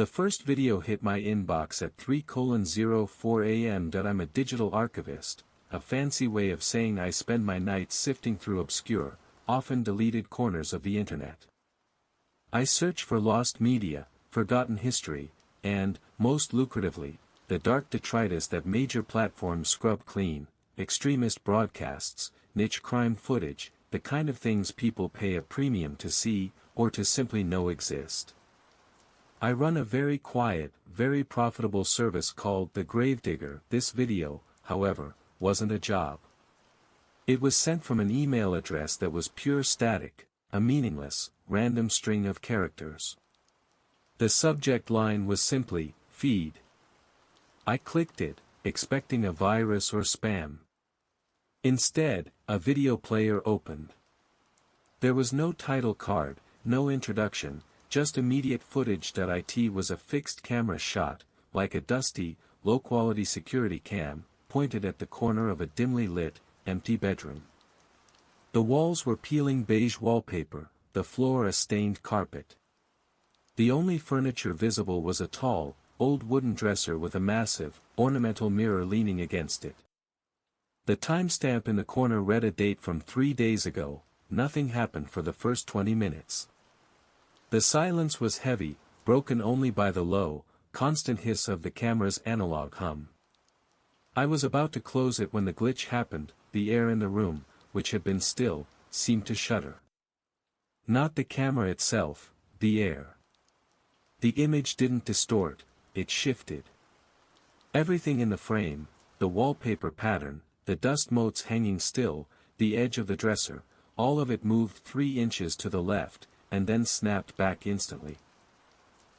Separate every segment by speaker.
Speaker 1: The first video hit my inbox at 3:04 a.m. I'm a digital archivist, a fancy way of saying I spend my nights sifting through obscure, often deleted corners of the internet. I search for lost media, forgotten history, and, most lucratively, the dark detritus that major platforms scrub clean, extremist broadcasts, niche crime footage, the kind of things people pay a premium to see, or to simply know exist. I run a very quiet, very profitable service called The Gravedigger. This video, however, wasn't a job. It was sent from an email address that was pure static, a meaningless, random string of characters. The subject line was simply, feed. I clicked it, expecting a virus or spam. Instead, a video player opened. There was no title card, no introduction, just immediate footage. It was a fixed camera shot, like a dusty, low-quality security cam, pointed at the corner of a dimly lit, empty bedroom. The walls were peeling beige wallpaper, the floor a stained carpet. The only furniture visible was a tall, old wooden dresser with a massive, ornamental mirror leaning against it. The timestamp in the corner read a date from 3 days ago. Nothing happened for the first 20 minutes. The silence was heavy, broken only by the low, constant hiss of the camera's analog hum. I was about to close it when the glitch happened. The air in the room, which had been still, seemed to shudder. Not the camera itself, the air. The image didn't distort, it shifted. Everything in the frame, the wallpaper pattern, the dust motes hanging still, the edge of the dresser, all of it moved 3 inches to the left, and then snapped back instantly.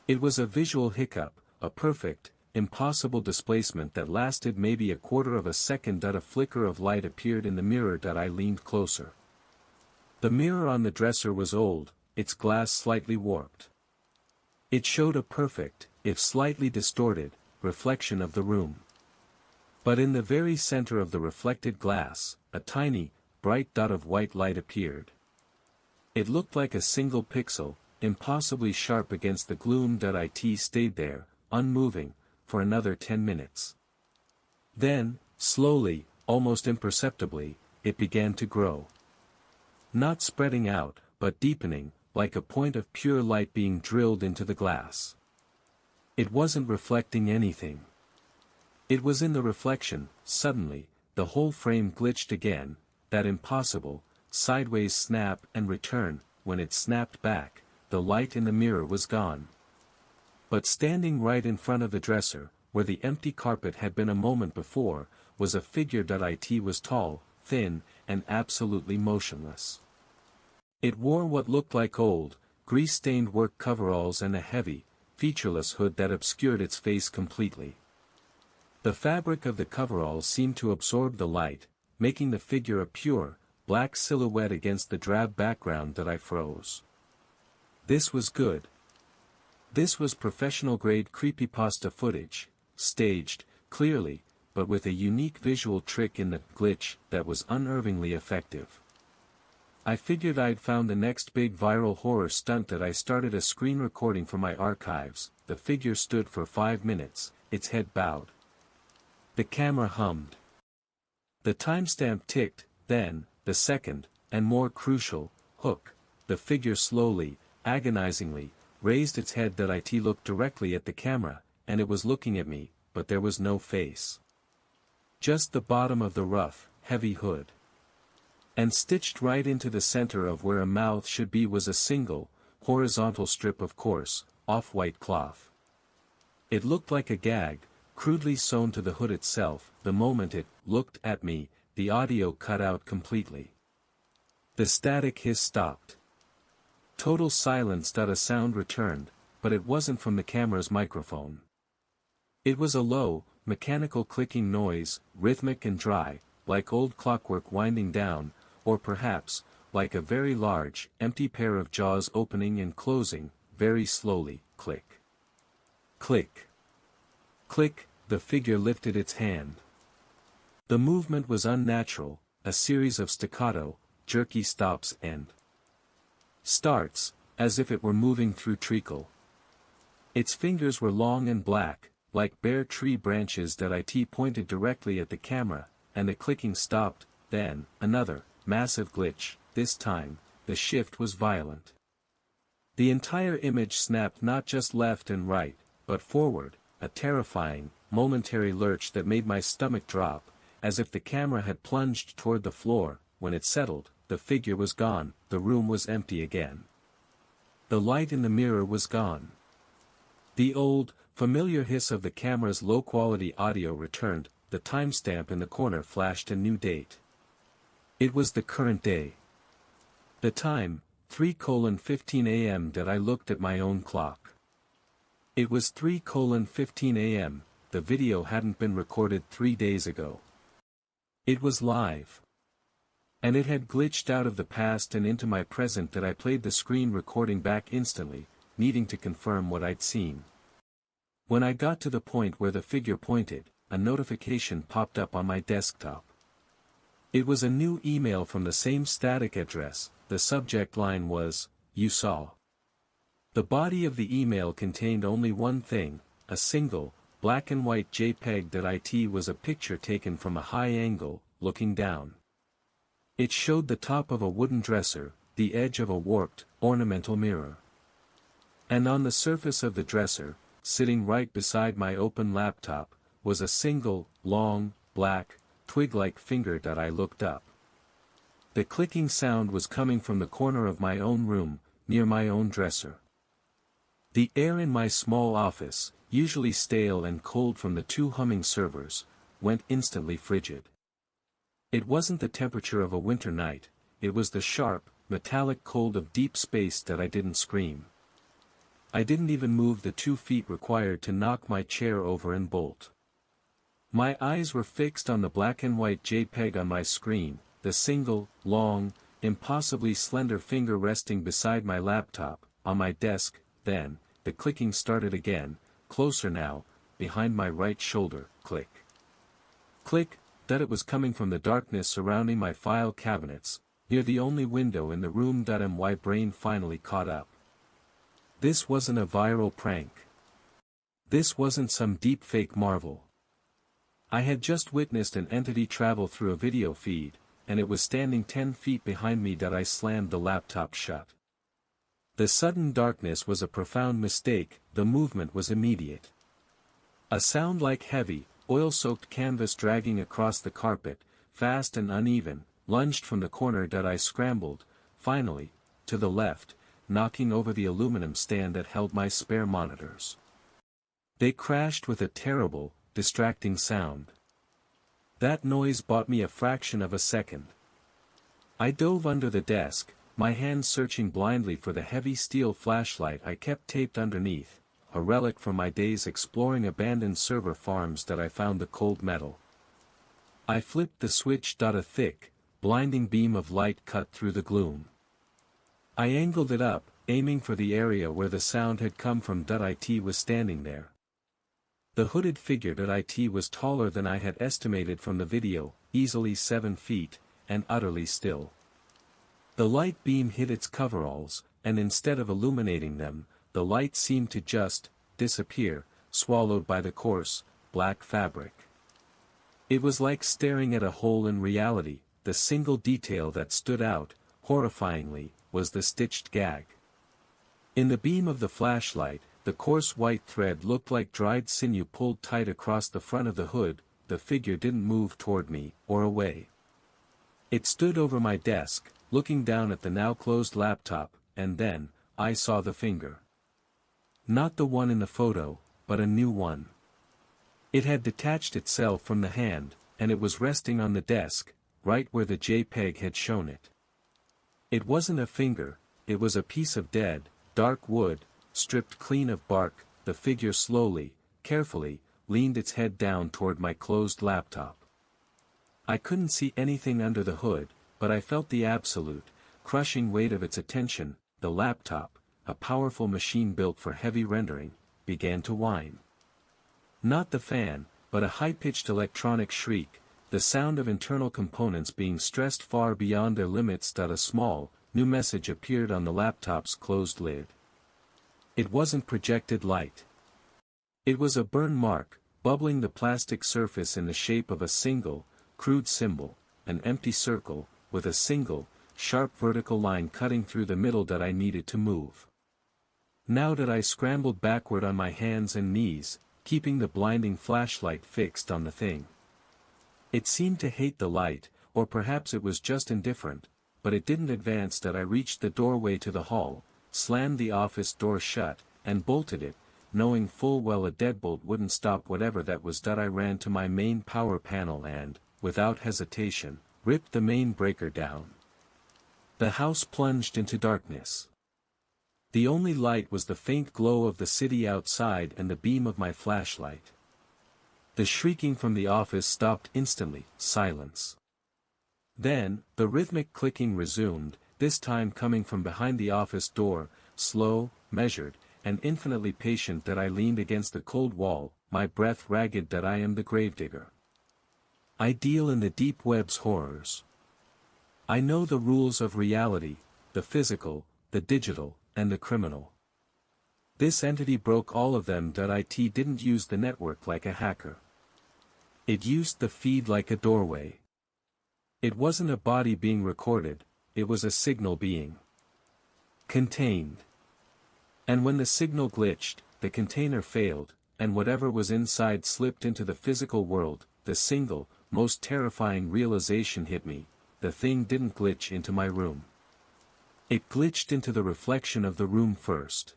Speaker 1: It was a visual hiccup, a perfect, impossible displacement that lasted maybe a quarter of a second. A flicker of light appeared in the mirror. I leaned closer. The mirror on the dresser was old, its glass slightly warped. It showed a perfect, if slightly distorted, reflection of the room. But in the very center of the reflected glass, a tiny, bright dot of white light appeared. It looked like a single pixel, impossibly sharp against the gloom. It stayed there, unmoving, for another 10 minutes. Then, slowly, almost imperceptibly, it began to grow. Not spreading out, but deepening, like a point of pure light being drilled into the glass. It wasn't reflecting anything. It was in the reflection. Suddenly, the whole frame glitched again, that impossible, sideways snap and return. When it snapped back, the light in the mirror was gone. But standing right in front of the dresser, where the empty carpet had been a moment before, was a figure. It was tall, thin, and absolutely motionless. It wore what looked like old, grease-stained work coveralls and a heavy, featureless hood that obscured its face completely. The fabric of the coveralls seemed to absorb the light, making the figure a pure, black silhouette against the drab background. I froze. This was good. This was professional-grade creepypasta footage, staged, clearly, but with a unique visual trick in the glitch that was unnervingly effective. I figured I'd found the next big viral horror stunt. I started a screen recording from my archives. The figure stood for 5 minutes, its head bowed. The camera hummed. The timestamp ticked, then, the second, and more crucial, hook, the figure slowly, agonizingly, raised its head. It looked directly at the camera, and it was looking at me, but there was no face. Just the bottom of the rough, heavy hood. And stitched right into the center of where a mouth should be was a single, horizontal strip of coarse, off-white cloth. It looked like a gag, crudely sewn to the hood itself. The moment it looked at me, the audio cut out completely. The static hiss stopped. Total silence. A sound returned, but it wasn't from the camera's microphone. It was a low, mechanical clicking noise, rhythmic and dry, like old clockwork winding down, or perhaps, like a very large, empty pair of jaws opening and closing, very slowly. Click. Click. Click. The figure lifted its hand. The movement was unnatural, a series of staccato, jerky stops and starts, as if it were moving through treacle. Its fingers were long and black, like bare tree branches that it pointed directly at the camera, and the clicking stopped. Then, another, massive glitch. This time, the shift was violent. The entire image snapped not just left and right, but forward, a terrifying, momentary lurch that made my stomach drop, as if the camera had plunged toward the floor. When it settled, the figure was gone, the room was empty again. The light in the mirror was gone. The old, familiar hiss of the camera's low-quality audio returned, the timestamp in the corner flashed a new date. It was the current day. The time, 3:15 a.m. I looked at my own clock. It was 3:15 a.m., the video hadn't been recorded 3 days ago. It was live. And it had glitched out of the past and into my present. I played the screen recording back instantly, needing to confirm what I'd seen. When I got to the point where the figure pointed, a notification popped up on my desktop. It was a new email from the same static address. The subject line was, "You saw." The body of the email contained only one thing, a single, black and white JPEG that it was a picture taken from a high angle, looking down. It showed the top of a wooden dresser, the edge of a warped, ornamental mirror. And on the surface of the dresser, sitting right beside my open laptop, was a single, long, black, twig-like finger. I looked up. The clicking sound was coming from the corner of my own room, near my own dresser. The air in my small office, usually stale and cold from the 2 humming servers, went instantly frigid. It wasn't the temperature of a winter night, it was the sharp, metallic cold of deep space. I didn't scream. I didn't even move the 2 feet required to knock my chair over and bolt. My eyes were fixed on the black and white JPEG on my screen, the single, long, impossibly slender finger resting beside my laptop, on my desk. Then, the clicking started again, closer now, behind my right shoulder. Click. Click. That it was coming from the darkness surrounding my file cabinets, near the only window in the room. My brain finally caught up. This wasn't a viral prank. This wasn't some deepfake marvel. I had just witnessed an entity travel through a video feed, and it was standing 10 feet behind me. I slammed the laptop shut. The sudden darkness was a profound mistake. The movement was immediate. A sound like heavy, oil-soaked canvas dragging across the carpet, fast and uneven, lunged from the corner. I scrambled, finally, to the left, knocking over the aluminum stand that held my spare monitors. They crashed with a terrible, distracting sound. That noise bought me a fraction of a second. I dove under the desk, my hands searching blindly for the heavy steel flashlight I kept taped underneath, a relic from my days exploring abandoned server farms. I found the cold metal. I flipped the switch. A thick, blinding beam of light cut through the gloom. I angled it up, aiming for the area where the sound had come from. It was standing there. The hooded figure. It was taller than I had estimated from the video, easily 7 feet, and utterly still. The light beam hit its coveralls, and instead of illuminating them, the light seemed to just disappear, swallowed by the coarse, black fabric. It was like staring at a hole in reality. The single detail that stood out, horrifyingly, was the stitched gag. In the beam of the flashlight, the coarse white thread looked like dried sinew pulled tight across the front of the hood. The figure didn't move toward me, or away. It stood over my desk, looking down at the now closed laptop, and then, I saw the finger. Not the one in the photo, but a new one. It had detached itself from the hand, and it was resting on the desk, right where the JPEG had shown it. It wasn't a finger, it was a piece of dead, dark wood, stripped clean of bark. The figure slowly, carefully, leaned its head down toward my closed laptop. I couldn't see anything under the hood, but I felt the absolute, crushing weight of its attention. The laptop, a powerful machine built for heavy rendering, began to whine. Not the fan, but a high-pitched electronic shriek, the sound of internal components being stressed far beyond their limits. A small, new message appeared on the laptop's closed lid. It wasn't projected light. It was a burn mark, bubbling the plastic surface in the shape of a single, crude symbol, an empty circle, with a single, sharp vertical line cutting through the middle that I needed to move. Now that I scrambled backward on my hands and knees, keeping the blinding flashlight fixed on the thing. It seemed to hate the light, or perhaps it was just indifferent, but it didn't advance that I reached the doorway to the hall, slammed the office door shut, and bolted it, knowing full well a deadbolt wouldn't stop whatever that was. I ran to my main power panel and, without hesitation, ripped the main breaker down. The house plunged into darkness. The only light was the faint glow of the city outside and the beam of my flashlight. The shrieking from the office stopped instantly. Silence. Then, the rhythmic clicking resumed, this time coming from behind the office door, slow, measured, and infinitely patient. That I leaned against the cold wall, my breath ragged. That I am the gravedigger. I deal in the deep web's horrors. I know the rules of reality, the physical, the digital, and the criminal. This entity broke all of them. It didn't use the network like a hacker. It used the feed like a doorway. It wasn't a body being recorded, it was a signal being contained. And when the signal glitched, the container failed, and whatever was inside slipped into the physical world. The single, most terrifying realization hit me: the thing didn't glitch into my room. It glitched into the reflection of the room first.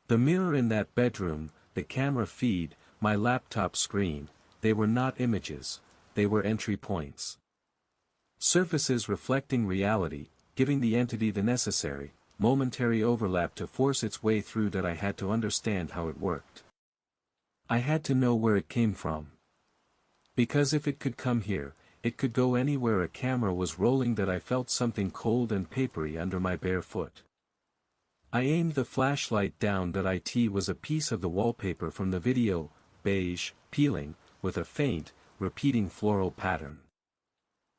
Speaker 1: The mirror in that bedroom, the camera feed, my laptop screen, they were not images, they were entry points. Surfaces reflecting reality, giving the entity the necessary, momentary overlap to force its way through. That I had to understand how it worked. I had to know where it came from. Because if it could come here, it could go anywhere a camera was rolling. That I felt something cold and papery under my bare foot. I aimed the flashlight down. It was a piece of the wallpaper from the video, beige, peeling, with a faint, repeating floral pattern.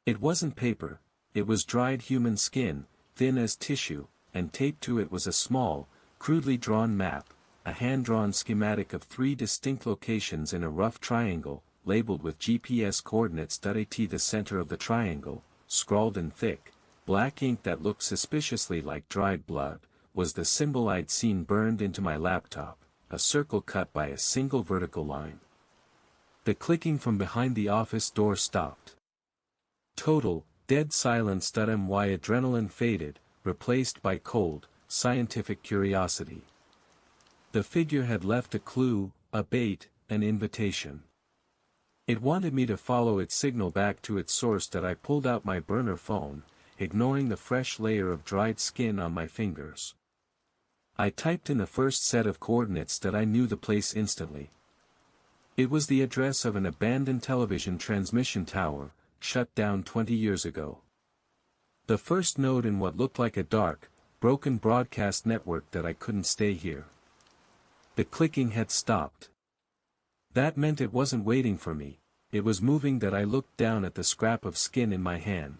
Speaker 1: It wasn't paper, it was dried human skin, thin as tissue, and taped to it was a small, crudely drawn map, a hand-drawn schematic of 3 distinct locations in a rough triangle, labeled with GPS coordinates. The center of the triangle, scrawled in thick, black ink that looked suspiciously like dried blood, was the symbol I'd seen burned into my laptop, a circle cut by a single vertical line. The clicking from behind the office door stopped. Total, dead silence. My adrenaline faded, replaced by cold, scientific curiosity. The figure had left a clue, a bait, an invitation. It wanted me to follow its signal back to its source. I pulled out my burner phone, ignoring the fresh layer of dried skin on my fingers. I typed in the first set of coordinates. I knew the place instantly. It was the address of an abandoned television transmission tower, shut down 20 years ago. The first node in what looked like a dark, broken broadcast network. I couldn't stay here. The clicking had stopped. That meant it wasn't waiting for me, it was moving. I looked down at the scrap of skin in my hand.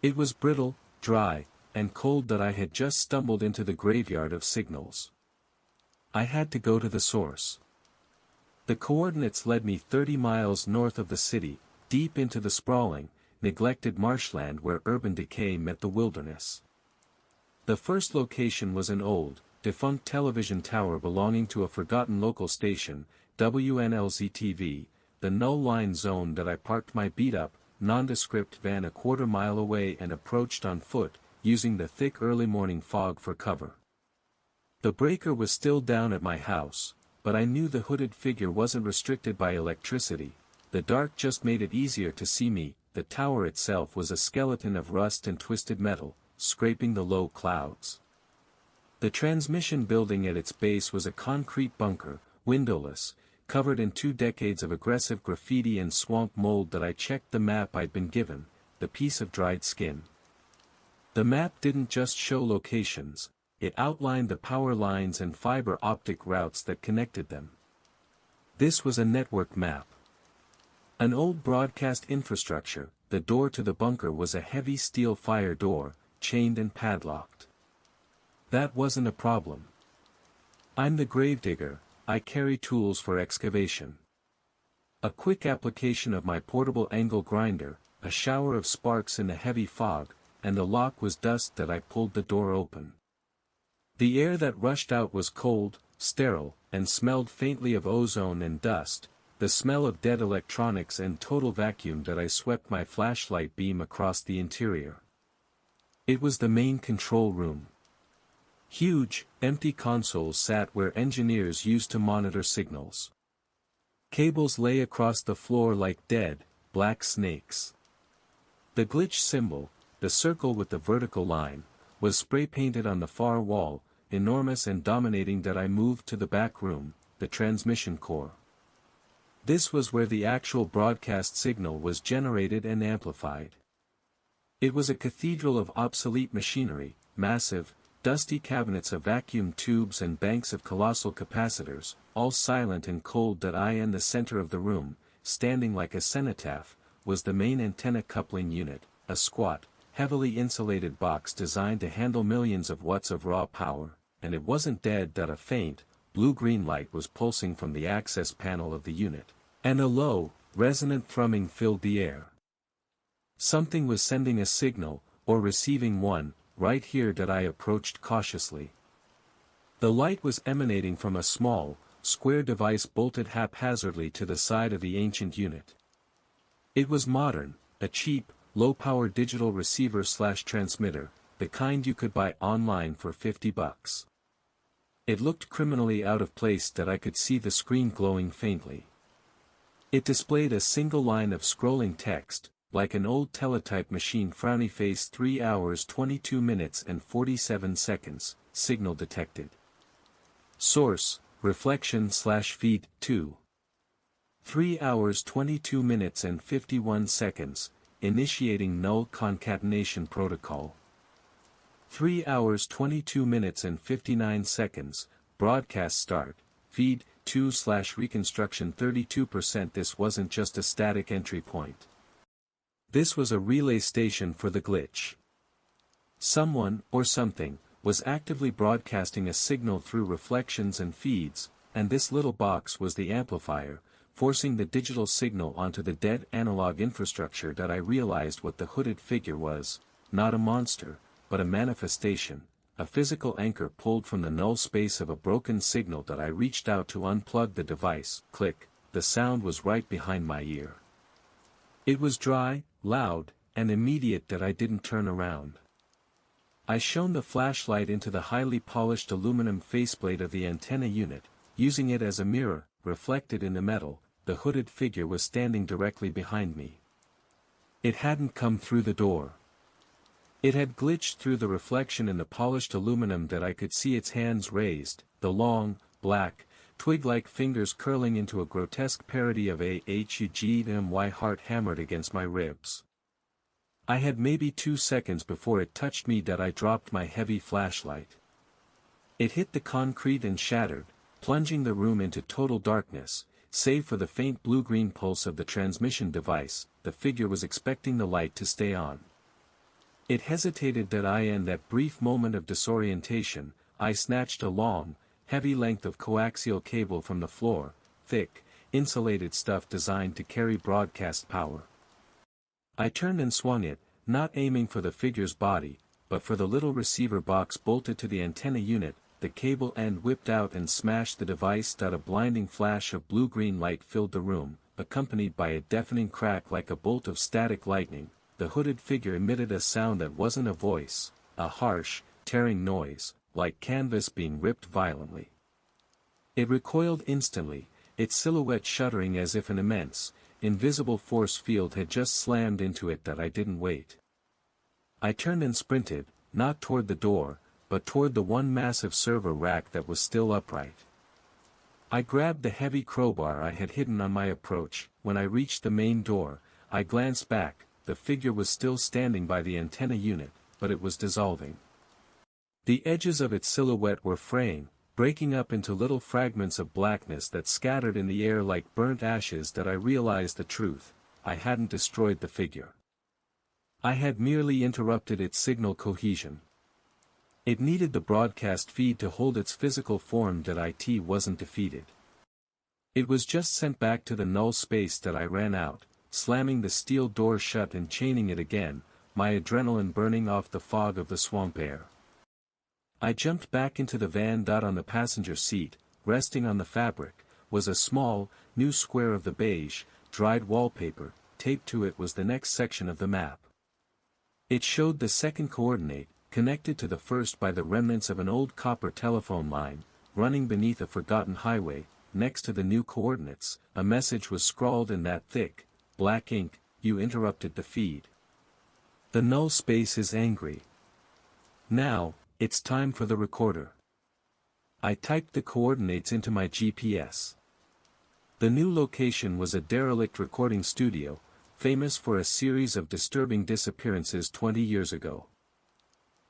Speaker 1: It was brittle, dry, and cold. I had just stumbled into the graveyard of signals. I had to go to the source. The coordinates led me 30 miles north of the city, deep into the sprawling, neglected marshland where urban decay met the wilderness. The first location was an old, defunct television tower belonging to a forgotten local station, WNLZ-TV, the no-line zone. I parked my beat-up, nondescript van a quarter-mile away and approached on foot, using the thick early-morning fog for cover. The breaker was still down at my house, but I knew the hooded figure wasn't restricted by electricity. The dark just made it easier to see me. The tower itself was a skeleton of rust and twisted metal, scraping the low clouds. The transmission building at its base was a concrete bunker, windowless, covered in 2 decades of aggressive graffiti and swamp mold. I checked the map I'd been given, the piece of dried skin. The map didn't just show locations, it outlined the power lines and fiber optic routes that connected them. This was a network map. An old broadcast infrastructure. The door to the bunker was a heavy steel fire door, chained and padlocked. That wasn't a problem. I'm the gravedigger, I carry tools for excavation. A quick application of my portable angle grinder, a shower of sparks in the heavy fog, and the lock was dust that I pulled the door open. The air that rushed out was cold, sterile, and smelled faintly of ozone and dust, the smell of dead electronics and total vacuum that I swept my flashlight beam across the interior. It was the main control room. Huge, empty consoles sat where engineers used to monitor signals. Cables lay across the floor like dead, black snakes. The glitch symbol, the circle with the vertical line, was spray-painted on the far wall, enormous and dominating that I moved to the back room, the transmission core. This was where the actual broadcast signal was generated and amplified. It was a cathedral of obsolete machinery, massive, dusty cabinets of vacuum tubes and banks of colossal capacitors, all silent and cold that I in the center of the room, standing like a cenotaph, was the main antenna coupling unit, a squat, heavily insulated box designed to handle millions of watts of raw power, and it wasn't dead that a faint, blue-green light was pulsing from the access panel of the unit, and a low, resonant thrumming filled the air. Something was sending a signal, or receiving one, right here that I approached cautiously. The light was emanating from a small, square device bolted haphazardly to the side of the ancient unit. It was modern, a cheap, low-power digital receiver/transmitter, the kind you could buy online for $50. It looked criminally out of place that I could see the screen glowing faintly. It displayed a single line of scrolling text, like an old teletype machine frowny face 3 hours 22 minutes and 47 seconds, signal detected. Source, reflection/feed 2. 3 hours 22 minutes and 51 seconds, initiating null concatenation protocol. 3 hours 22 minutes and 59 seconds, broadcast start, feed 2/reconstruction 32%. This wasn't just a static entry point. This was a relay station for the glitch. Someone, or something, was actively broadcasting a signal through reflections and feeds, and this little box was the amplifier, forcing the digital signal onto the dead analog infrastructure. That I realized what the hooded figure was, not a monster, but a manifestation, a physical anchor pulled from the null space of a broken signal. That I reached out to unplug the device. Click, the sound was right behind my ear. It was dry, loud, and immediate that I didn't turn around. I shone the flashlight into the highly polished aluminum faceplate of the antenna unit, using it as a mirror, reflected in the metal. The hooded figure was standing directly behind me. It hadn't come through the door. It had glitched through the reflection in the polished aluminum that I could see its hands raised, the long, black, twig-like fingers curling into a grotesque parody of a HUGMY heart hammered against my ribs. I had maybe 2 seconds before it touched me that I dropped my heavy flashlight. It hit the concrete and shattered, plunging the room into total darkness, save for the faint blue-green pulse of the transmission device. The figure was expecting the light to stay on. It hesitated that I in that brief moment of disorientation, I snatched a long, heavy length of coaxial cable from the floor, thick, insulated stuff designed to carry broadcast power. I turned and swung it, not aiming for the figure's body, but for the little receiver box bolted to the antenna unit. The cable end whipped out and smashed the device. A blinding flash of blue-green light filled the room, accompanied by a deafening crack like a bolt of static lightning. The hooded figure emitted a sound that wasn't a voice, a harsh, tearing noise, like canvas being ripped violently. It recoiled instantly, its silhouette shuddering as if an immense, invisible force field had just slammed into it. That I didn't wait. I turned and sprinted, not toward the door, but toward the one massive server rack that was still upright. I grabbed the heavy crowbar I had hidden on my approach. When I reached the main door, I glanced back. The figure was still standing by the antenna unit, but it was dissolving. The edges of its silhouette were fraying, breaking up into little fragments of blackness that scattered in the air like burnt ashes. That I realized the truth. I hadn't destroyed the figure. I had merely interrupted its signal cohesion. It needed the broadcast feed to hold its physical form that IT wasn't defeated. It was just sent back to the null space that I ran out, slamming the steel door shut and chaining it again, my adrenaline burning off the fog of the swamp air. I jumped back into the van. On the passenger seat, resting on the fabric, was a small, new square of the beige, dried wallpaper. Taped to it was the next section of the map. It showed the second coordinate, connected to the first by the remnants of an old copper telephone line, running beneath a forgotten highway. Next to the new coordinates, a message was scrawled in that thick, black ink: "You interrupted the feed. The null space is angry. Now, it's time for the recorder." I typed the coordinates into my GPS. The new location was a derelict recording studio, famous for a series of disturbing disappearances 20 years ago.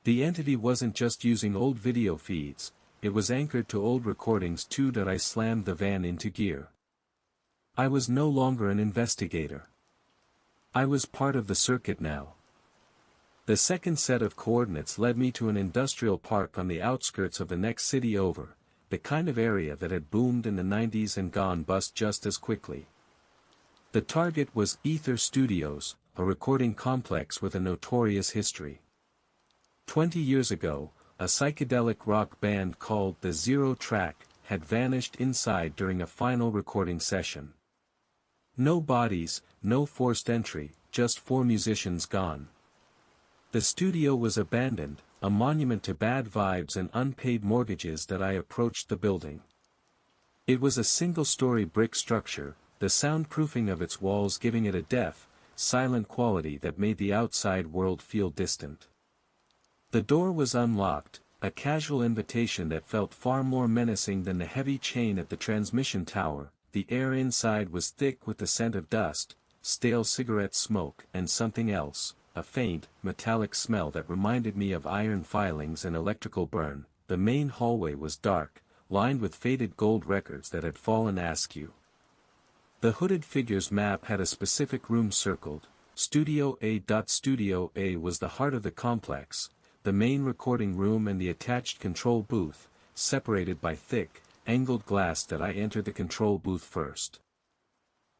Speaker 1: The entity wasn't just using old video feeds, it was anchored to old recordings too. I slammed the van into gear. I was no longer an investigator. I was part of the circuit now. The second set of coordinates led me to an industrial park on the outskirts of the next city over, the kind of area that had boomed in the 90s and gone bust just as quickly. The target was Ether Studios, a recording complex with a notorious history. 20 years ago, a psychedelic rock band called the Zero Track had vanished inside during a final recording session. No bodies, no forced entry, just 4 musicians gone. The studio was abandoned, a monument to bad vibes and unpaid mortgages. I approached the building. It was a single-story brick structure, the soundproofing of its walls giving it a deaf, silent quality that made the outside world feel distant. The door was unlocked, a casual invitation that felt far more menacing than the heavy chain at the transmission tower. The air inside was thick with the scent of dust, stale cigarette smoke, and something else, a faint, metallic smell that reminded me of iron filings and electrical burn. The main hallway was dark, lined with faded gold records that had fallen askew. The hooded figure's map had a specific room circled. Studio A. Studio A was the heart of the complex, the main recording room and the attached control booth, separated by thick, angled glass. I entered the control booth first.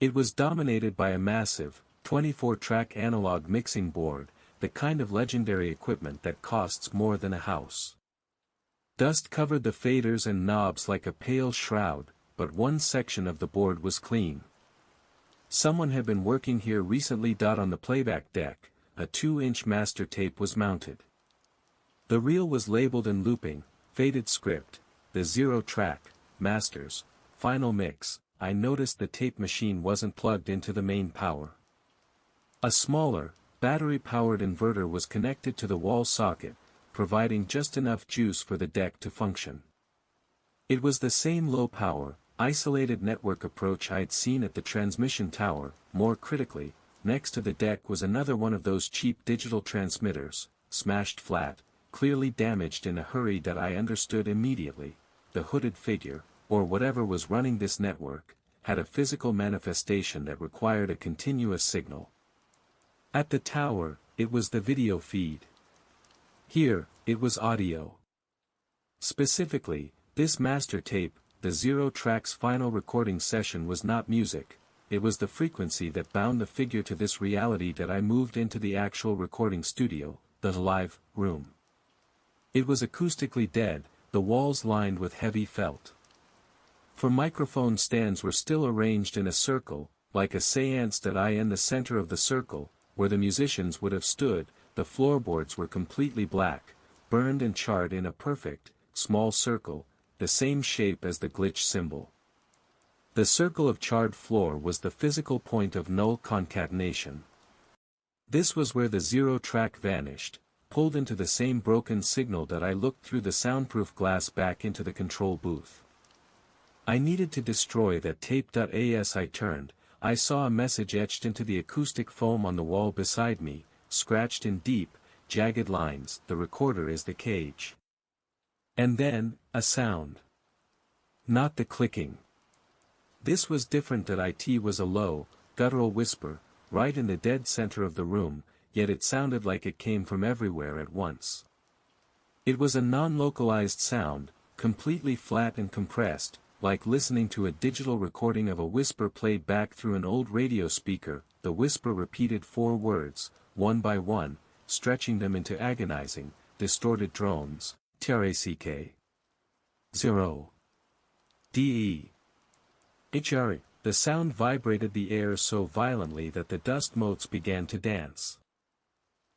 Speaker 1: It was dominated by a massive, 24-track analog mixing board, the kind of legendary equipment that costs more than a house. Dust covered the faders and knobs like a pale shroud, but one section of the board was clean. Someone had been working here recently. On the playback deck, a 2-inch master tape was mounted. The reel was labeled and looping, faded script, the Zero Track, Masters, Final Mix. I noticed the tape machine wasn't plugged into the main power. A smaller, battery-powered inverter was connected to the wall socket, providing just enough juice for the deck to function. It was the same low-power, isolated network approach I'd seen at the transmission tower. More critically, next to the deck was another one of those cheap digital transmitters, smashed flat, clearly damaged in a hurry. I understood immediately. The hooded figure, or whatever was running this network, had a physical manifestation that required a continuous signal. At the tower, it was the video feed. Here, it was audio. Specifically, this master tape, the Zero Track's final recording session, was not music, it was the frequency that bound the figure to this reality. I moved into the actual recording studio, the live room. It was acoustically dead, the walls lined with heavy felt. 4 microphone stands were still arranged in a circle, like a seance. In the center of the circle, where the musicians would have stood, the floorboards were completely black, burned and charred in a perfect, small circle, the same shape as the glitch symbol. The circle of charred floor was the physical point of null concatenation. This was where the Zero Track vanished, pulled into the same broken signal. I looked through the soundproof glass back into the control booth. I needed to destroy that tape. As I turned, I saw a message etched into the acoustic foam on the wall beside me, scratched in deep, jagged lines: "The recorder is the cage." And then, a sound. Not the clicking. This was different. It was a low, guttural whisper, right in the dead center of the room, yet it sounded like it came from everywhere at once. It was a non-localized sound, completely flat and compressed, like listening to a digital recording of a whisper played back through an old radio speaker. The whisper repeated 4 words, one by one, stretching them into agonizing, distorted drones. TRACK 0 DE HRE. The sound vibrated the air so violently that the dust motes began to dance.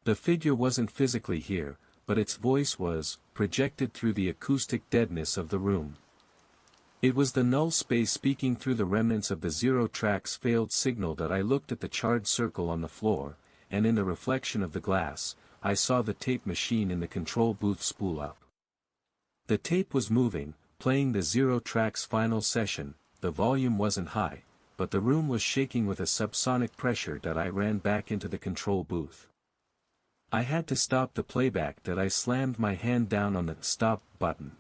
Speaker 1: The figure wasn't physically here, but its voice was, projected through the acoustic deadness of the room. It was the null space speaking through the remnants of the zero track's failed signal. That I looked at the charred circle on the floor, and in the reflection of the glass, I saw the tape machine in the control booth spool up. The tape was moving, playing the zero track's final session. The volume wasn't high, but the room was shaking with a subsonic pressure. That I ran back into the control booth. I had to stop the playback. That I slammed my hand down on the stop button.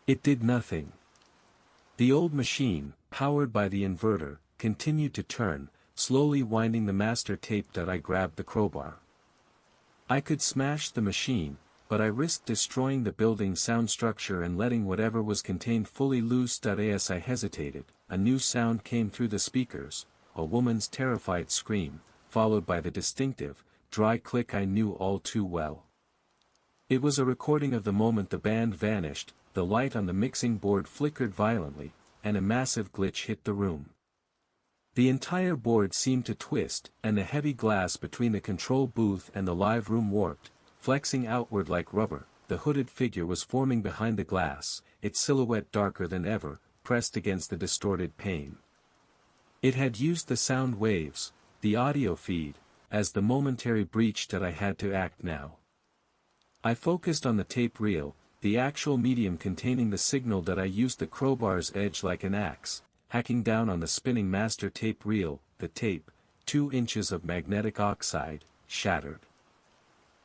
Speaker 1: It did nothing. The old machine, powered by the inverter, continued to turn, slowly winding the master tape. That I grabbed the crowbar. I could smash the machine, but I risked destroying the building's sound structure and letting whatever was contained fully loose. As I hesitated, a new sound came through the speakers, a woman's terrified scream, followed by the distinctive, dry click I knew all too well. It was a recording of the moment the band vanished. The light on the mixing board flickered violently, and a massive glitch hit the room. The entire board seemed to twist, and the heavy glass between the control booth and the live room warped, flexing outward like rubber. The hooded figure was forming behind the glass, its silhouette darker than ever, pressed against the distorted pane. It had used the sound waves, the audio feed, as the momentary breach. That I had to act now. I focused on the tape reel, the actual medium containing the signal. That I used the crowbar's edge like an axe, hacking down on the spinning master tape reel. The tape, 2 inches of magnetic oxide, shattered.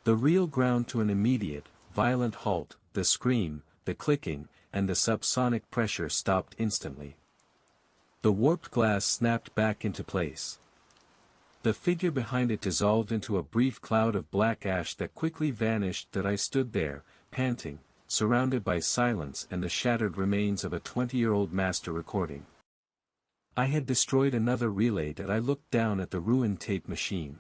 Speaker 1: The reel ground to an immediate, violent halt. The scream, the clicking, and the subsonic pressure stopped instantly. The warped glass snapped back into place. The figure behind it dissolved into a brief cloud of black ash that quickly vanished. That I stood there, panting, surrounded by silence and the shattered remains of a 20-year-old master recording. I had destroyed another relay. That I looked down at the ruined tape machine.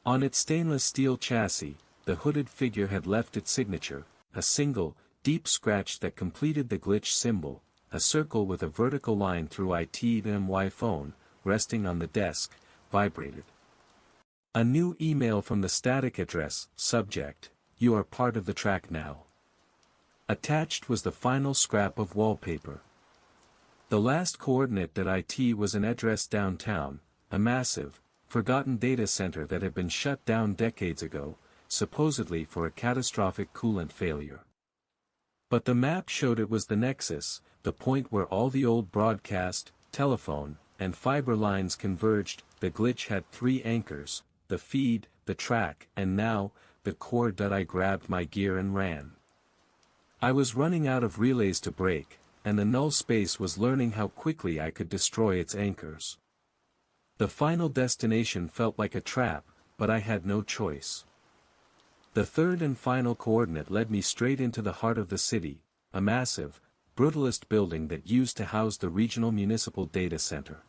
Speaker 1: On its stainless steel chassis, the hooded figure had left its signature, a single, deep scratch that completed the glitch symbol, a circle with a vertical line through it. My phone, resting on the desk, vibrated. A new email from the static address. Subject: You are part of the track now. Attached was the final scrap of wallpaper. The last coordinate. That it was an address downtown, a massive, forgotten data center that had been shut down decades ago, supposedly for a catastrophic coolant failure. But the map showed it was the nexus, the point where all the old broadcast, telephone, and fiber lines converged. The glitch had 3 anchors, the feed, the track, and now, the cord. That I grabbed my gear and ran. I was running out of relays to break, and the null space was learning how quickly I could destroy its anchors. The final destination felt like a trap, but I had no choice. The third and final coordinate led me straight into the heart of the city, a massive, brutalist building that used to house the regional municipal data center.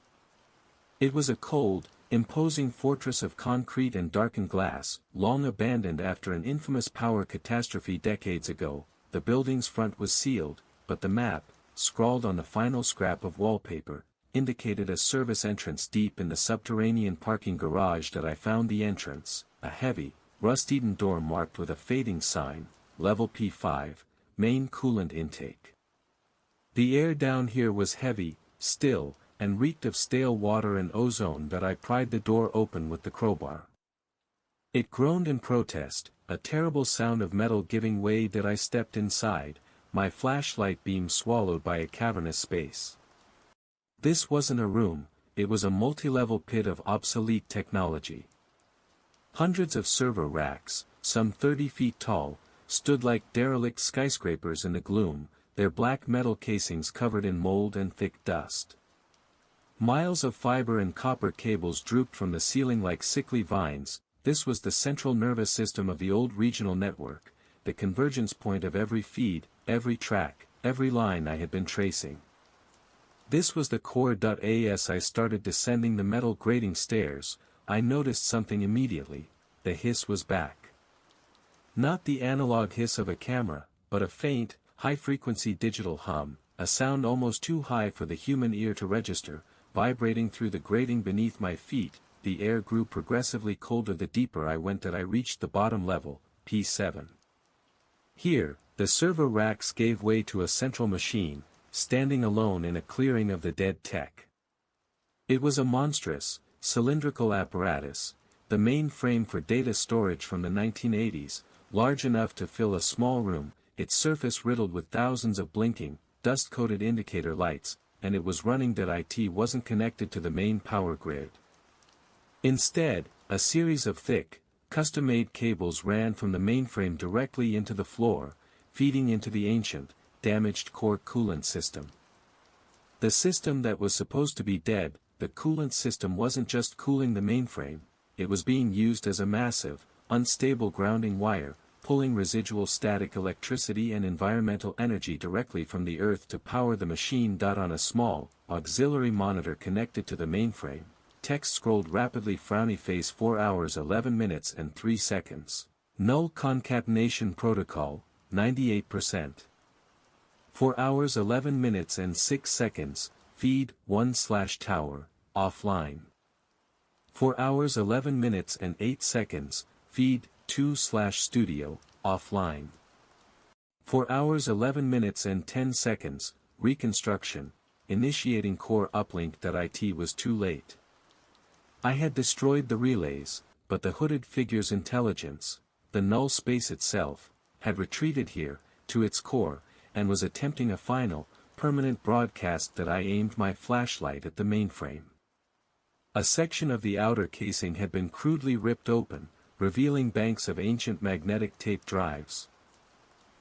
Speaker 1: It was a cold, imposing fortress of concrete and darkened glass, long abandoned after an infamous power catastrophe decades ago. The building's front was sealed, but the map, scrawled on the final scrap of wallpaper, indicated a service entrance deep in the subterranean parking garage. That I found the entrance, a heavy, rust-eaten door marked with a fading sign, Level P5, Main Coolant Intake. The air down here was heavy, still, and reeked of stale water and ozone. That I pried the door open with the crowbar. It groaned in protest, a terrible sound of metal giving way. That I stepped inside, my flashlight beam swallowed by a cavernous space. This wasn't a room, it was a multi-level pit of obsolete technology. Hundreds of server racks, some 30 feet tall, stood like derelict skyscrapers in the gloom, their black metal casings covered in mold and thick dust. Miles of fiber and copper cables drooped from the ceiling like sickly vines. This was the central nervous system of the old regional network, the convergence point of every feed, every track, every line I had been tracing. This was the core. As I started descending the metal grating stairs, I noticed something immediately. The hiss was back. Not the analog hiss of a camera, but a faint, high-frequency digital hum, a sound almost too high for the human ear to register, vibrating through the grating beneath my feet. The air grew progressively colder the deeper I went. I reached the bottom level, P7. Here, the server racks gave way to a central machine, standing alone in a clearing of the dead tech. It was a monstrous, cylindrical apparatus, the main frame for data storage from the 1980s, large enough to fill a small room, its surface riddled with thousands of blinking, dust-coated indicator lights, and it was running. It wasn't connected to the main power grid. Instead, a series of thick, custom-made cables ran from the mainframe directly into the floor, feeding into the ancient, damaged core coolant system. The system that was supposed to be dead, the coolant system wasn't just cooling the mainframe, it was being used as a massive, unstable grounding wire, pulling residual static electricity and environmental energy directly from the earth to power the machine. On a small, auxiliary monitor connected to the mainframe, text scrolled rapidly. Frowny face 4 hours 11 minutes and 3 seconds. Null concatenation protocol, 98%. 4 hours 11 minutes and 6 seconds, feed 1/tower, offline. 4 hours 11 minutes and 8 seconds, feed 2/studio, offline. 4 hours 11 minutes and 10 seconds, reconstruction, initiating core uplink. It was too late. I had destroyed the relays, but the hooded figure's intelligence, the null space itself, had retreated here, to its core, and was attempting a final, permanent broadcast. I aimed my flashlight at the mainframe. A section of the outer casing had been crudely ripped open, revealing banks of ancient magnetic tape drives.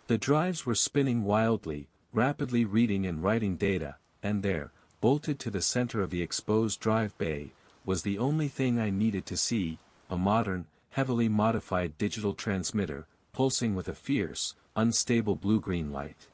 Speaker 1: The drives were spinning wildly, rapidly reading and writing data, and there, bolted to the center of the exposed drive bay, was the only thing I needed to see, a modern, heavily modified digital transmitter, pulsing with a fierce, unstable blue-green light.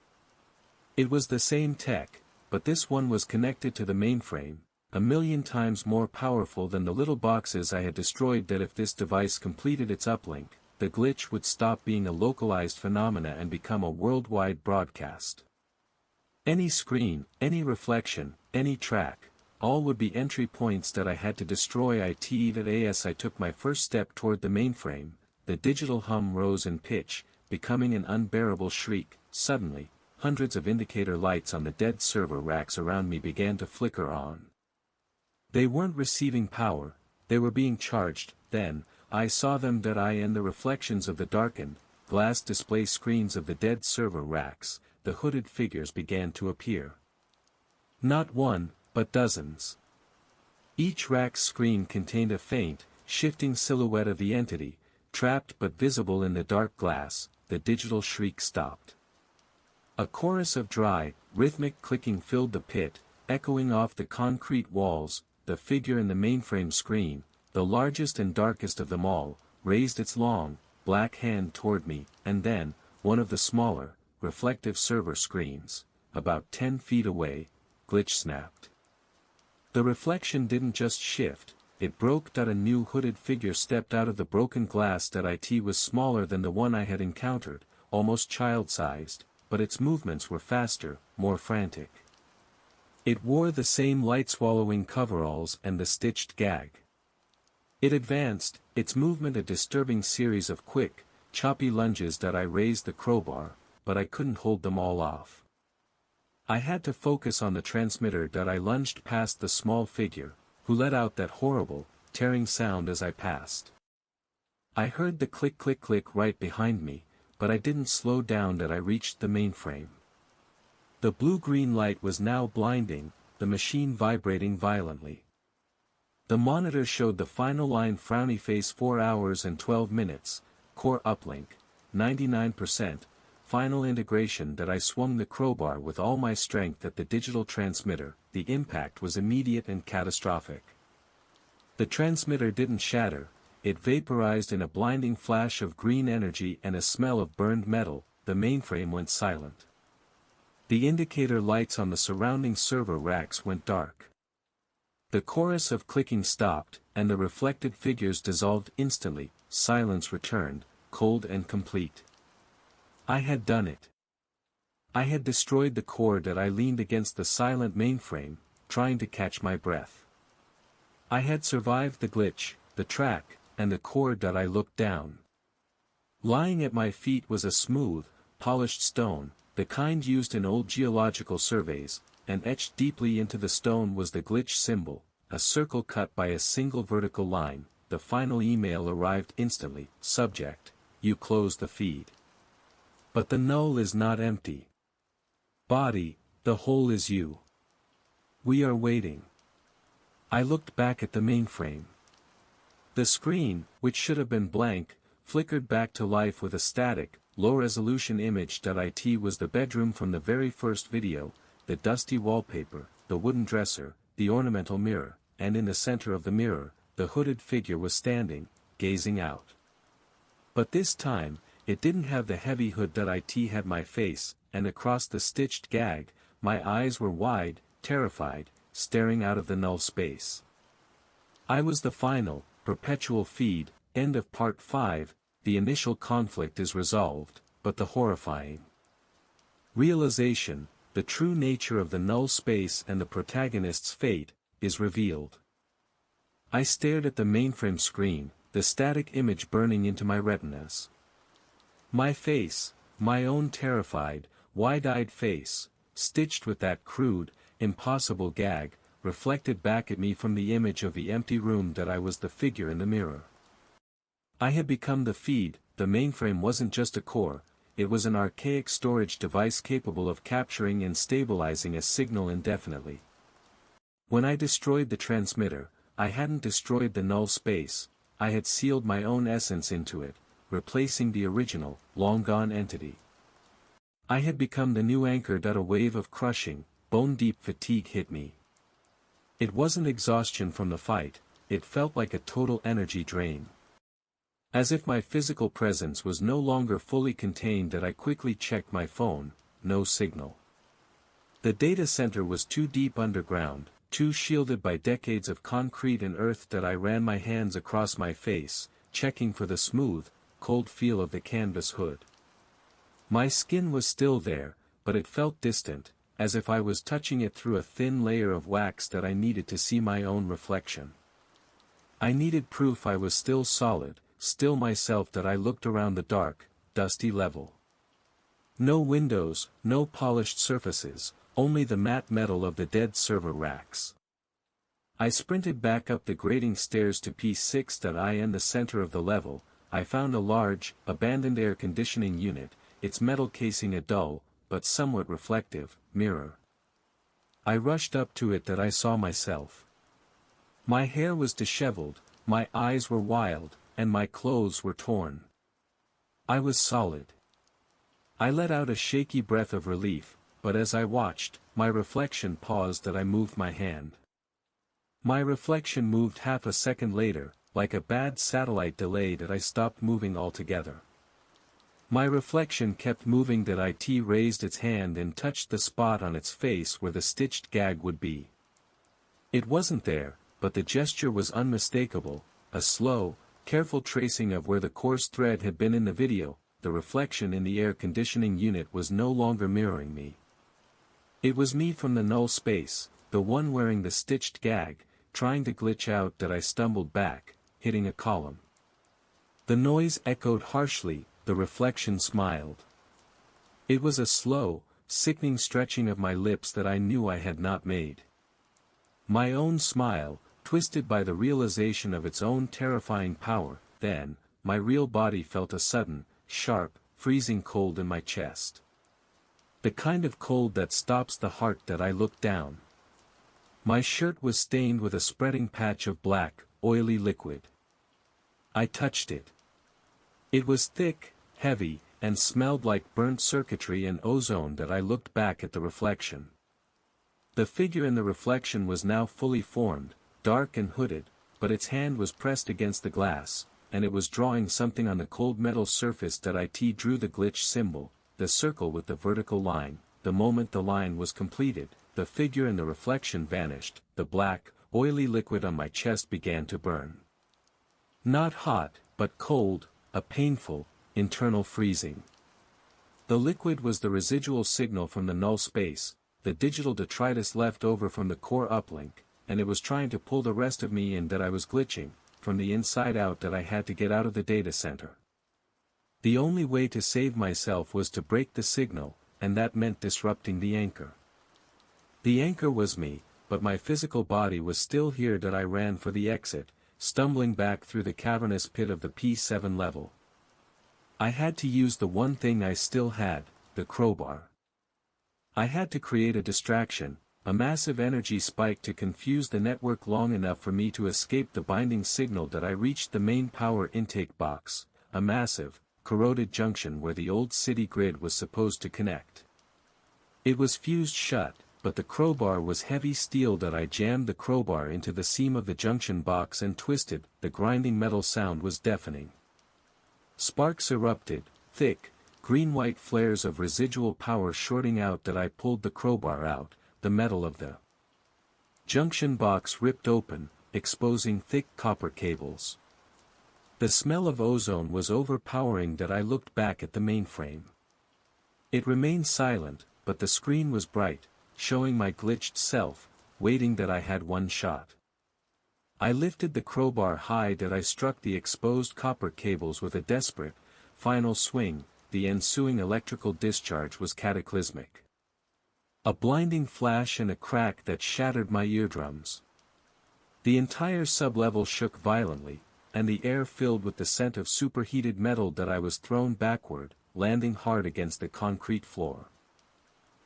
Speaker 1: It was the same tech, but this one was connected to the mainframe, 1,000,000 times more powerful than the little boxes I had destroyed. If this device completed its uplink, the glitch would stop being a localized phenomena and become a worldwide broadcast. Any screen, any reflection, any track, all would be entry points that I had to destroy. As I took my first step toward the mainframe, the digital hum rose in pitch, becoming an unbearable shriek. Suddenly, hundreds of indicator lights on the dead server racks around me began to flicker on. They weren't receiving power, they were being charged. Then, I saw them. And the reflections of the darkened, glass display screens of the dead server racks, the hooded figures began to appear. Not one, but dozens. Each rack's screen contained a faint, shifting silhouette of the entity, trapped but visible in the dark glass. The digital shriek stopped. A chorus of dry, rhythmic clicking filled the pit, echoing off the concrete walls. The figure in the mainframe screen, the largest and darkest of them all, raised its long, black hand toward me, and then, one of the smaller, reflective server screens, about 10 feet away, glitch snapped. The reflection didn't just shift, it broke. A new hooded figure stepped out of the broken glass. It was smaller than the one I had encountered, almost child-sized, but its movements were faster, more frantic. It wore the same light-swallowing coveralls and the stitched gag. It advanced, its movement a disturbing series of quick, choppy lunges. I raised the crowbar, but I couldn't hold them all off. I had to focus on the transmitter. I lunged past the small figure, who let out that horrible, tearing sound as I passed. I heard the click-click-click right behind me, but I didn't slow down. I reached the mainframe. The blue-green light was now blinding, the machine vibrating violently. The monitor showed the final line: frowny face 4 hours and 12 minutes, core uplink, 99%, final integration. I swung the crowbar with all my strength at the digital transmitter. The impact was immediate and catastrophic. The transmitter didn't shatter, it vaporized in a blinding flash of green energy and a smell of burned metal. The mainframe went silent. The indicator lights on the surrounding server racks went dark. The chorus of clicking stopped, and the reflected figures dissolved instantly. Silence returned, cold and complete. I had done it. I had destroyed the core that I leaned against the silent mainframe, trying to catch my breath. I had survived the glitch, the track, and the core that I looked down. Lying at my feet was a smooth, polished stone, the kind used in old geological surveys, and etched deeply into the stone was the glitch symbol, a circle cut by a single vertical line. The final email arrived instantly. Subject: you closed the feed. But the null is not empty. Body: the whole is you. We are waiting. I looked back at the mainframe. The screen, which should have been blank, flickered back to life with a static, low-resolution image. It was the bedroom from the very first video, the dusty wallpaper, the wooden dresser, the ornamental mirror, and in the center of the mirror, the hooded figure was standing, gazing out. But this time, it didn't have the heavy hood. It had my face, and across the stitched gag, my eyes were wide, terrified, staring out of the null space. I was the final, perpetual feed. End of Part 5. The initial conflict is resolved, but the horrifying realization, the true nature of the null space and the protagonist's fate, is revealed. I stared at the mainframe screen, the static image burning into my retinas. My face, my own terrified, wide-eyed face, stitched with that crude, impossible gag, reflected back at me from the image of the empty room. I was the figure in the mirror. I had become the feed. The mainframe wasn't just a core, it was an archaic storage device capable of capturing and stabilizing a signal indefinitely. When I destroyed the transmitter, I hadn't destroyed the null space, I had sealed my own essence into it, replacing the original, long-gone entity. I had become the new anchor. A wave of crushing, bone-deep fatigue hit me. It wasn't exhaustion from the fight, it felt like a total energy drain. As if my physical presence was no longer fully contained. I quickly checked my phone, no signal. The data center was too deep underground, too shielded by decades of concrete and earth. I ran my hands across my face, checking for the smooth, cold feel of the canvas hood. My skin was still there, but it felt distant, as if I was touching it through a thin layer of wax. I needed to see my own reflection. I needed proof I was still solid, still myself. I looked around the dark, dusty level. No windows, no polished surfaces, only the matte metal of the dead server racks. I sprinted back up the grating stairs to P6. In the center of the level, I found a large, abandoned air conditioning unit, its metal casing a dull, but somewhat reflective, mirror. I rushed up to it. I saw myself. My hair was disheveled, my eyes were wild, and my clothes were torn. I was solid. I let out a shaky breath of relief, but as I watched, my reflection paused. I moved my hand. My reflection moved half a second later, like a bad satellite delay. I stopped moving altogether. My reflection kept moving. It raised its hand and touched the spot on its face where the stitched gag would be. It wasn't there, but the gesture was unmistakable, a slow, careful tracing of where the coarse thread had been in the video. The reflection in the air conditioning unit was no longer mirroring me. It was me from the null space, the one wearing the stitched gag, trying to glitch out. I stumbled back, hitting a column. The noise echoed harshly, the reflection smiled. It was a slow, sickening stretching of my lips that I knew I had not made. My own smile, twisted by the realization of its own terrifying power. Then, my real body felt a sudden, sharp, freezing cold in my chest. The kind of cold that stops the heart. I looked down. My shirt was stained with a spreading patch of black, oily liquid. I touched it. It was thick, heavy, and smelled like burnt circuitry and ozone. I looked back at the reflection. The figure in the reflection was now fully formed, dark and hooded, but its hand was pressed against the glass, and it was drawing something on the cold metal surface that it drew the glitch symbol, the circle with the vertical line. The moment the line was completed, the figure and the reflection vanished, the black, oily liquid on my chest began to burn. Not hot, but cold, a painful, internal freezing. The liquid was the residual signal from the null space, the digital detritus left over from the core uplink, and it was trying to pull the rest of me in that I was glitching, from the inside out that I had to get out of the data center. The only way to save myself was to break the signal, and that meant disrupting the anchor. The anchor was me, but my physical body was still here that I ran for the exit, stumbling back through the cavernous pit of the P7 level. I had to use the one thing I still had, the crowbar. I had to create a distraction, a massive energy spike to confuse the network long enough for me to escape the binding signal that I reached the main power intake box, a massive, corroded junction where the old city grid was supposed to connect. It was fused shut, but the crowbar was heavy steel that I jammed the crowbar into the seam of the junction box and twisted. The grinding metal sound was deafening. Sparks erupted, thick, green-white flares of residual power shorting out that I pulled the crowbar out, the metal of the junction box ripped open, exposing thick copper cables. The smell of ozone was overpowering that I looked back at the mainframe. It remained silent, but the screen was bright, showing my glitched self, waiting that I had one shot. I lifted the crowbar high that I struck the exposed copper cables with a desperate, final swing. The ensuing electrical discharge was cataclysmic. A blinding flash and a crack that shattered my eardrums. The entire sublevel shook violently, and the air filled with the scent of superheated metal that I was thrown backward, landing hard against the concrete floor.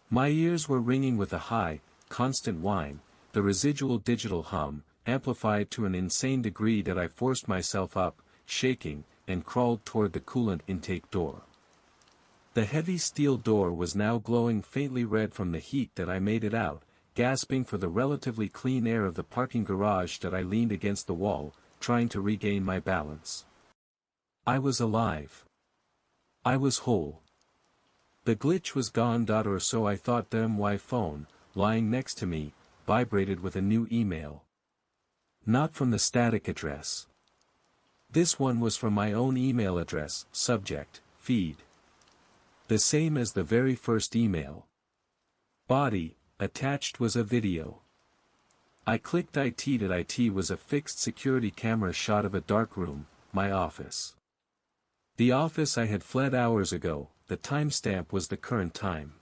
Speaker 1: My ears were ringing with a high, constant whine, the residual digital hum, amplified to an insane degree that I forced myself up, shaking, and crawled toward the coolant intake door. The heavy steel door was now glowing faintly red from the heat that I made it out, gasping for the relatively clean air of the parking garage that I leaned against the wall, trying to regain my balance. I was alive. I was whole. The glitch was gone. Or so I thought. My phone, lying next to me, vibrated with a new email. Not from the static address. This one was from my own email address, subject, feed. The same as the very first email. Body, attached was a video. I clicked it. It was a fixed security camera shot of a dark room, my office. The office I had fled hours ago, the timestamp was the current time.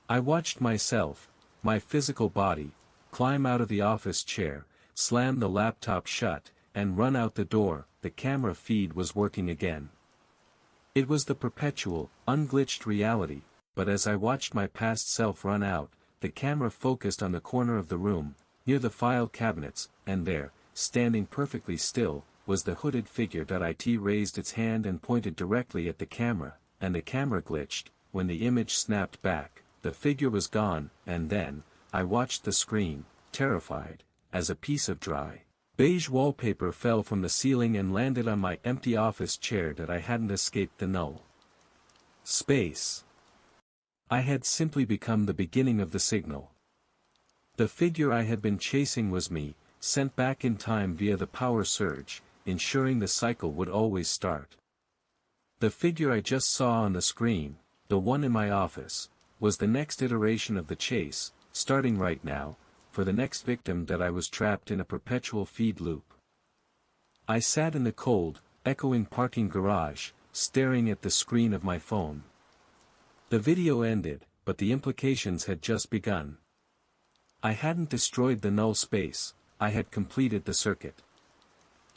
Speaker 1: I watched myself, my physical body, climb out of the office chair, slam the laptop shut, and run out the door. The camera feed was working again. It was the perpetual, unglitched reality, but as I watched my past self run out, the camera focused on the corner of the room, near the file cabinets, and there, standing perfectly still, was the hooded figure. It raised its hand and pointed directly at the camera, and the camera glitched. When the image snapped back, the figure was gone, and then, I watched the screen, terrified, as a piece of dry, beige wallpaper fell from the ceiling and landed on my empty office chair. I hadn't escaped the null space. I had simply become the beginning of the signal. The figure I had been chasing was me, sent back in time via the power surge, ensuring the cycle would always start. The figure I just saw on the screen, the one in my office, was the next iteration of the chase, starting right now, for the next victim. I was trapped in a perpetual feed loop. I sat in the cold, echoing parking garage, staring at the screen of my phone. The video ended, but the implications had just begun. I hadn't destroyed the null space, I had completed the circuit.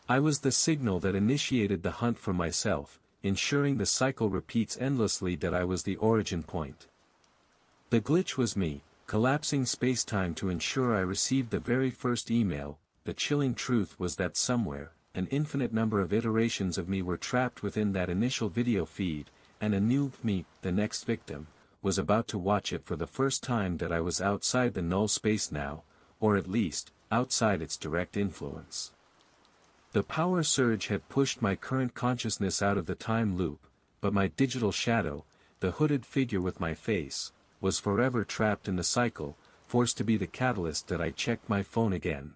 Speaker 1: I was the signal that initiated the hunt for myself, ensuring the cycle repeats endlessly. I was the origin point. The glitch was me, collapsing spacetime to ensure I received the very first email. The chilling truth was that somewhere, an infinite number of iterations of me were trapped within that initial video feed, and a new me, the next victim, was about to watch it for the first time. I was outside the null space now, or at least, outside its direct influence. The power surge had pushed my current consciousness out of the time loop, but my digital shadow, the hooded figure with my face, was forever trapped in the cycle, forced to be the catalyst that I checked my phone again.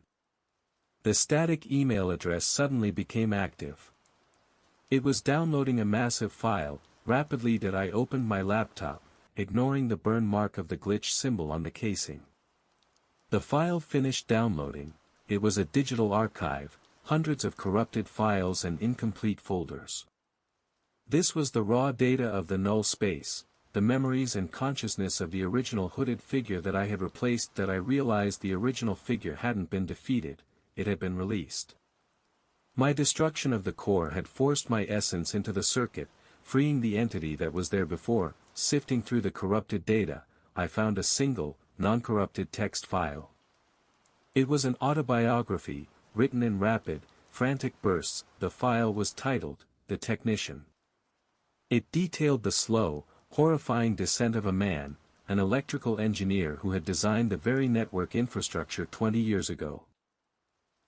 Speaker 1: The static email address suddenly became active. It was downloading a massive file. Rapidly did I open my laptop, ignoring the burn mark of the glitch symbol on the casing. The file finished downloading. It was a digital archive, hundreds of corrupted files and incomplete folders. This was the raw data of the null space, the memories and consciousness of the original hooded figure that I had replaced. That I realized the original figure hadn't been defeated, it had been released. My destruction of the core had forced my essence into the circuit, freeing the entity that was there before. Sifting through the corrupted data, I found a single, non-corrupted text file. It was an autobiography, written in rapid, frantic bursts. The file was titled, "The Technician." It detailed the slow, horrifying descent of a man, an electrical engineer who had designed the very network infrastructure 20 years ago.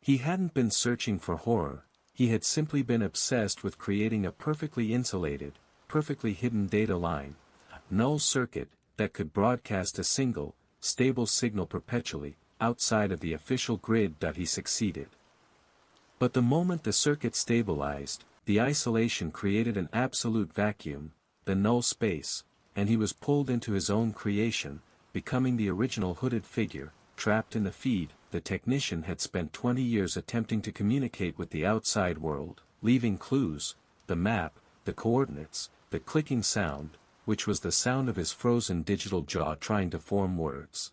Speaker 1: He hadn't been searching for horror, he had simply been obsessed with creating a perfectly insulated, perfectly hidden data line, null circuit, that could broadcast a single, stable signal perpetually, outside of the official grid. He succeeded. But the moment the circuit stabilized, the isolation created an absolute vacuum, the null space, and he was pulled into his own creation, becoming the original hooded figure, trapped in the feed. The technician had spent 20 years attempting to communicate with the outside world, leaving clues, the map, the coordinates, the clicking sound, which was the sound of his frozen digital jaw trying to form words.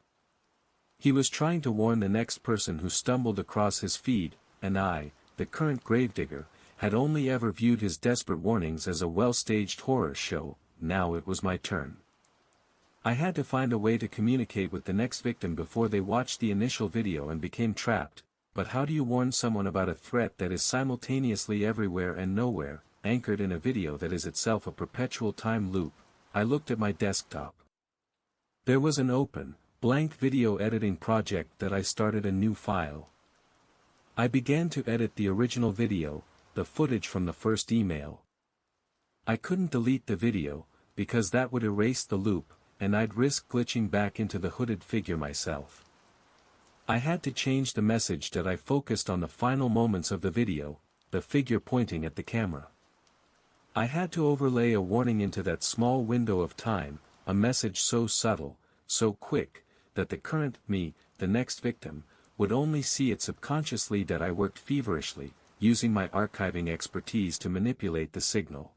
Speaker 1: He was trying to warn the next person who stumbled across his feed, and I, the current gravedigger, had only ever viewed his desperate warnings as a well-staged horror show. Now it was my turn. I had to find a way to communicate with the next victim before they watched the initial video and became trapped. But how do you warn someone about a threat that is simultaneously everywhere and nowhere, anchored in a video that is itself a perpetual time loop? I looked at my desktop. There was an open, blank video editing project that I started a new file. I began to edit the original video, the footage from the first email. I couldn't delete the video, because that would erase the loop, and I'd risk glitching back into the hooded figure myself. I had to change the message. That I focused on the final moments of the video, the figure pointing at the camera. I had to overlay a warning into that small window of time, a message so subtle, so quick, that the current me, the next victim, would only see it subconsciously. That I worked feverishly, using my archiving expertise to manipulate the signal.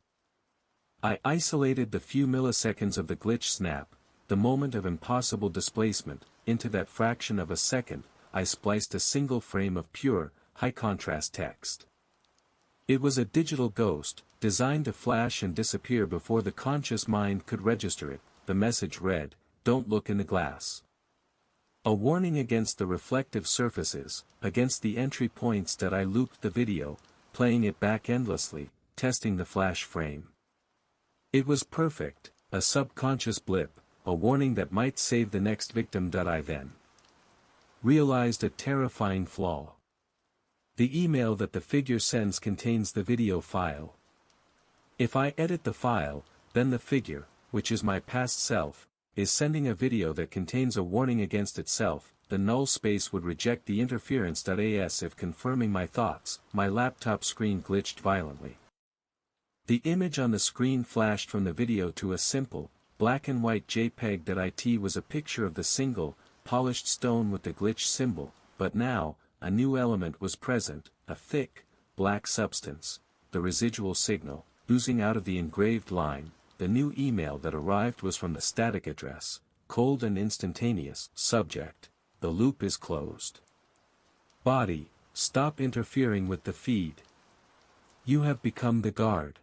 Speaker 1: I isolated the few milliseconds of the glitch snap, the moment of impossible displacement. Into that fraction of a second, I spliced a single frame of pure, high-contrast text. It was a digital ghost, designed to flash and disappear before the conscious mind could register it. The message read, "Don't look in the glass." A warning against the reflective surfaces, against the entry points. That I looped the video, playing it back endlessly, testing the flash frame. It was perfect, a subconscious blip, a warning that might save the next victim. I then realized a terrifying flaw. The email that the figure sends contains the video file. If I edit the file, then the figure, which is my past self, is sending a video that contains a warning against itself. The null space would reject the interference.as if confirming my thoughts. My laptop screen glitched violently. The image on the screen flashed from the video to a simple, black and white JPEG. It was a picture of the single, polished stone with the glitch symbol, but now, a new element was present, a thick, black substance, the residual signal, oozing out of the engraved line. The new email that arrived was from the static address, cold and instantaneous. Subject: the loop is closed. Body: stop interfering with the feed. You have become the guard.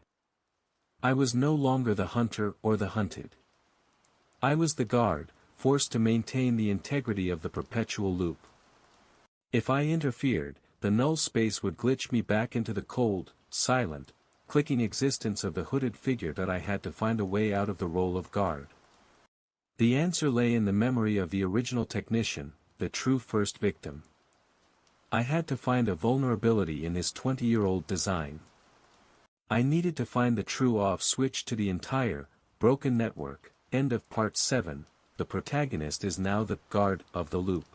Speaker 1: I was no longer the hunter or the hunted. I was the guard, forced to maintain the integrity of the perpetual loop. If I interfered, the null space would glitch me back into the cold, silent, clicking existence of the hooded figure. I had to find a way out of the role of guard. The answer lay in the memory of the original technician, the true first victim. I had to find a vulnerability in this 20-year-old design. I needed to find the true off switch to the entire, broken network. End of Part 7, the protagonist is now the guard of the loop.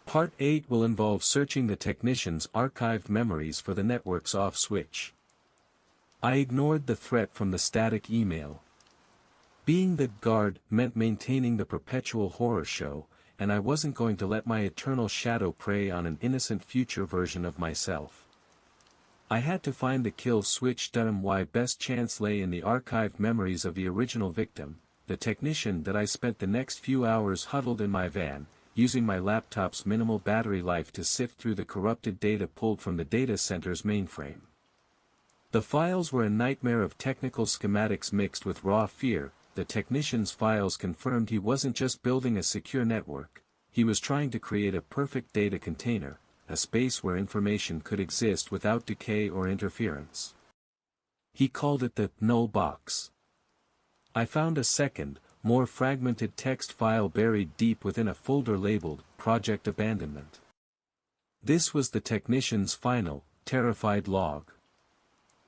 Speaker 1: Part 8 will involve searching the technician's archived memories for the network's off switch. I ignored the threat from the static email. Being the guard meant maintaining the perpetual horror show, and I wasn't going to let my eternal shadow prey on an innocent future version of myself. I had to find the kill switch. My best chance lay in the archived memories of the original victim, the technician that I spent the next few hours huddled in my van, using my laptop's minimal battery life to sift through the corrupted data pulled from the data center's mainframe. The files were a nightmare of technical schematics mixed with raw fear. The technician's files confirmed he wasn't just building a secure network, he was trying to create a perfect data container, a space where information could exist without decay or interference. He called it the null box. I found a second, more fragmented text file buried deep within a folder labeled Project Abandonment. This was the technician's final, terrified log.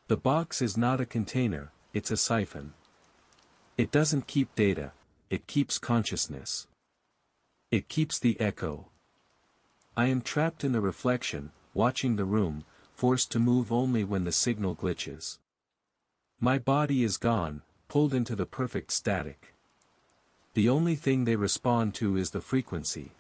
Speaker 1: The box is not a container, it's a siphon. It doesn't keep data, it keeps consciousness. It keeps the echo. I am trapped in the reflection, watching the room, forced to move only when the signal glitches. My body is gone, pulled into the perfect static. The only thing they respond to is the frequency.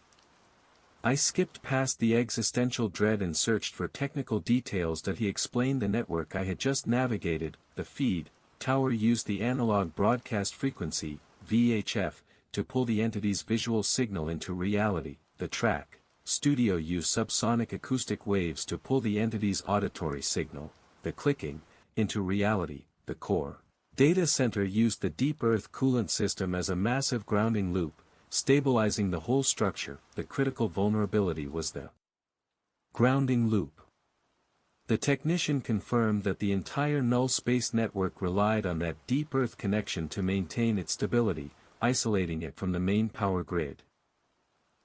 Speaker 1: I skipped past the existential dread and searched for technical details that he explained. The network I had just navigated, the feed tower, used the analog broadcast frequency, VHF, to pull the entity's visual signal into reality. The track studio used subsonic acoustic waves to pull the entity's auditory signal, the clicking, into reality. The core data center used the deep earth coolant system as a massive grounding loop, stabilizing the whole structure. The critical vulnerability was the grounding loop. The technician confirmed that the entire null space network relied on that deep earth connection to maintain its stability, isolating it from the main power grid.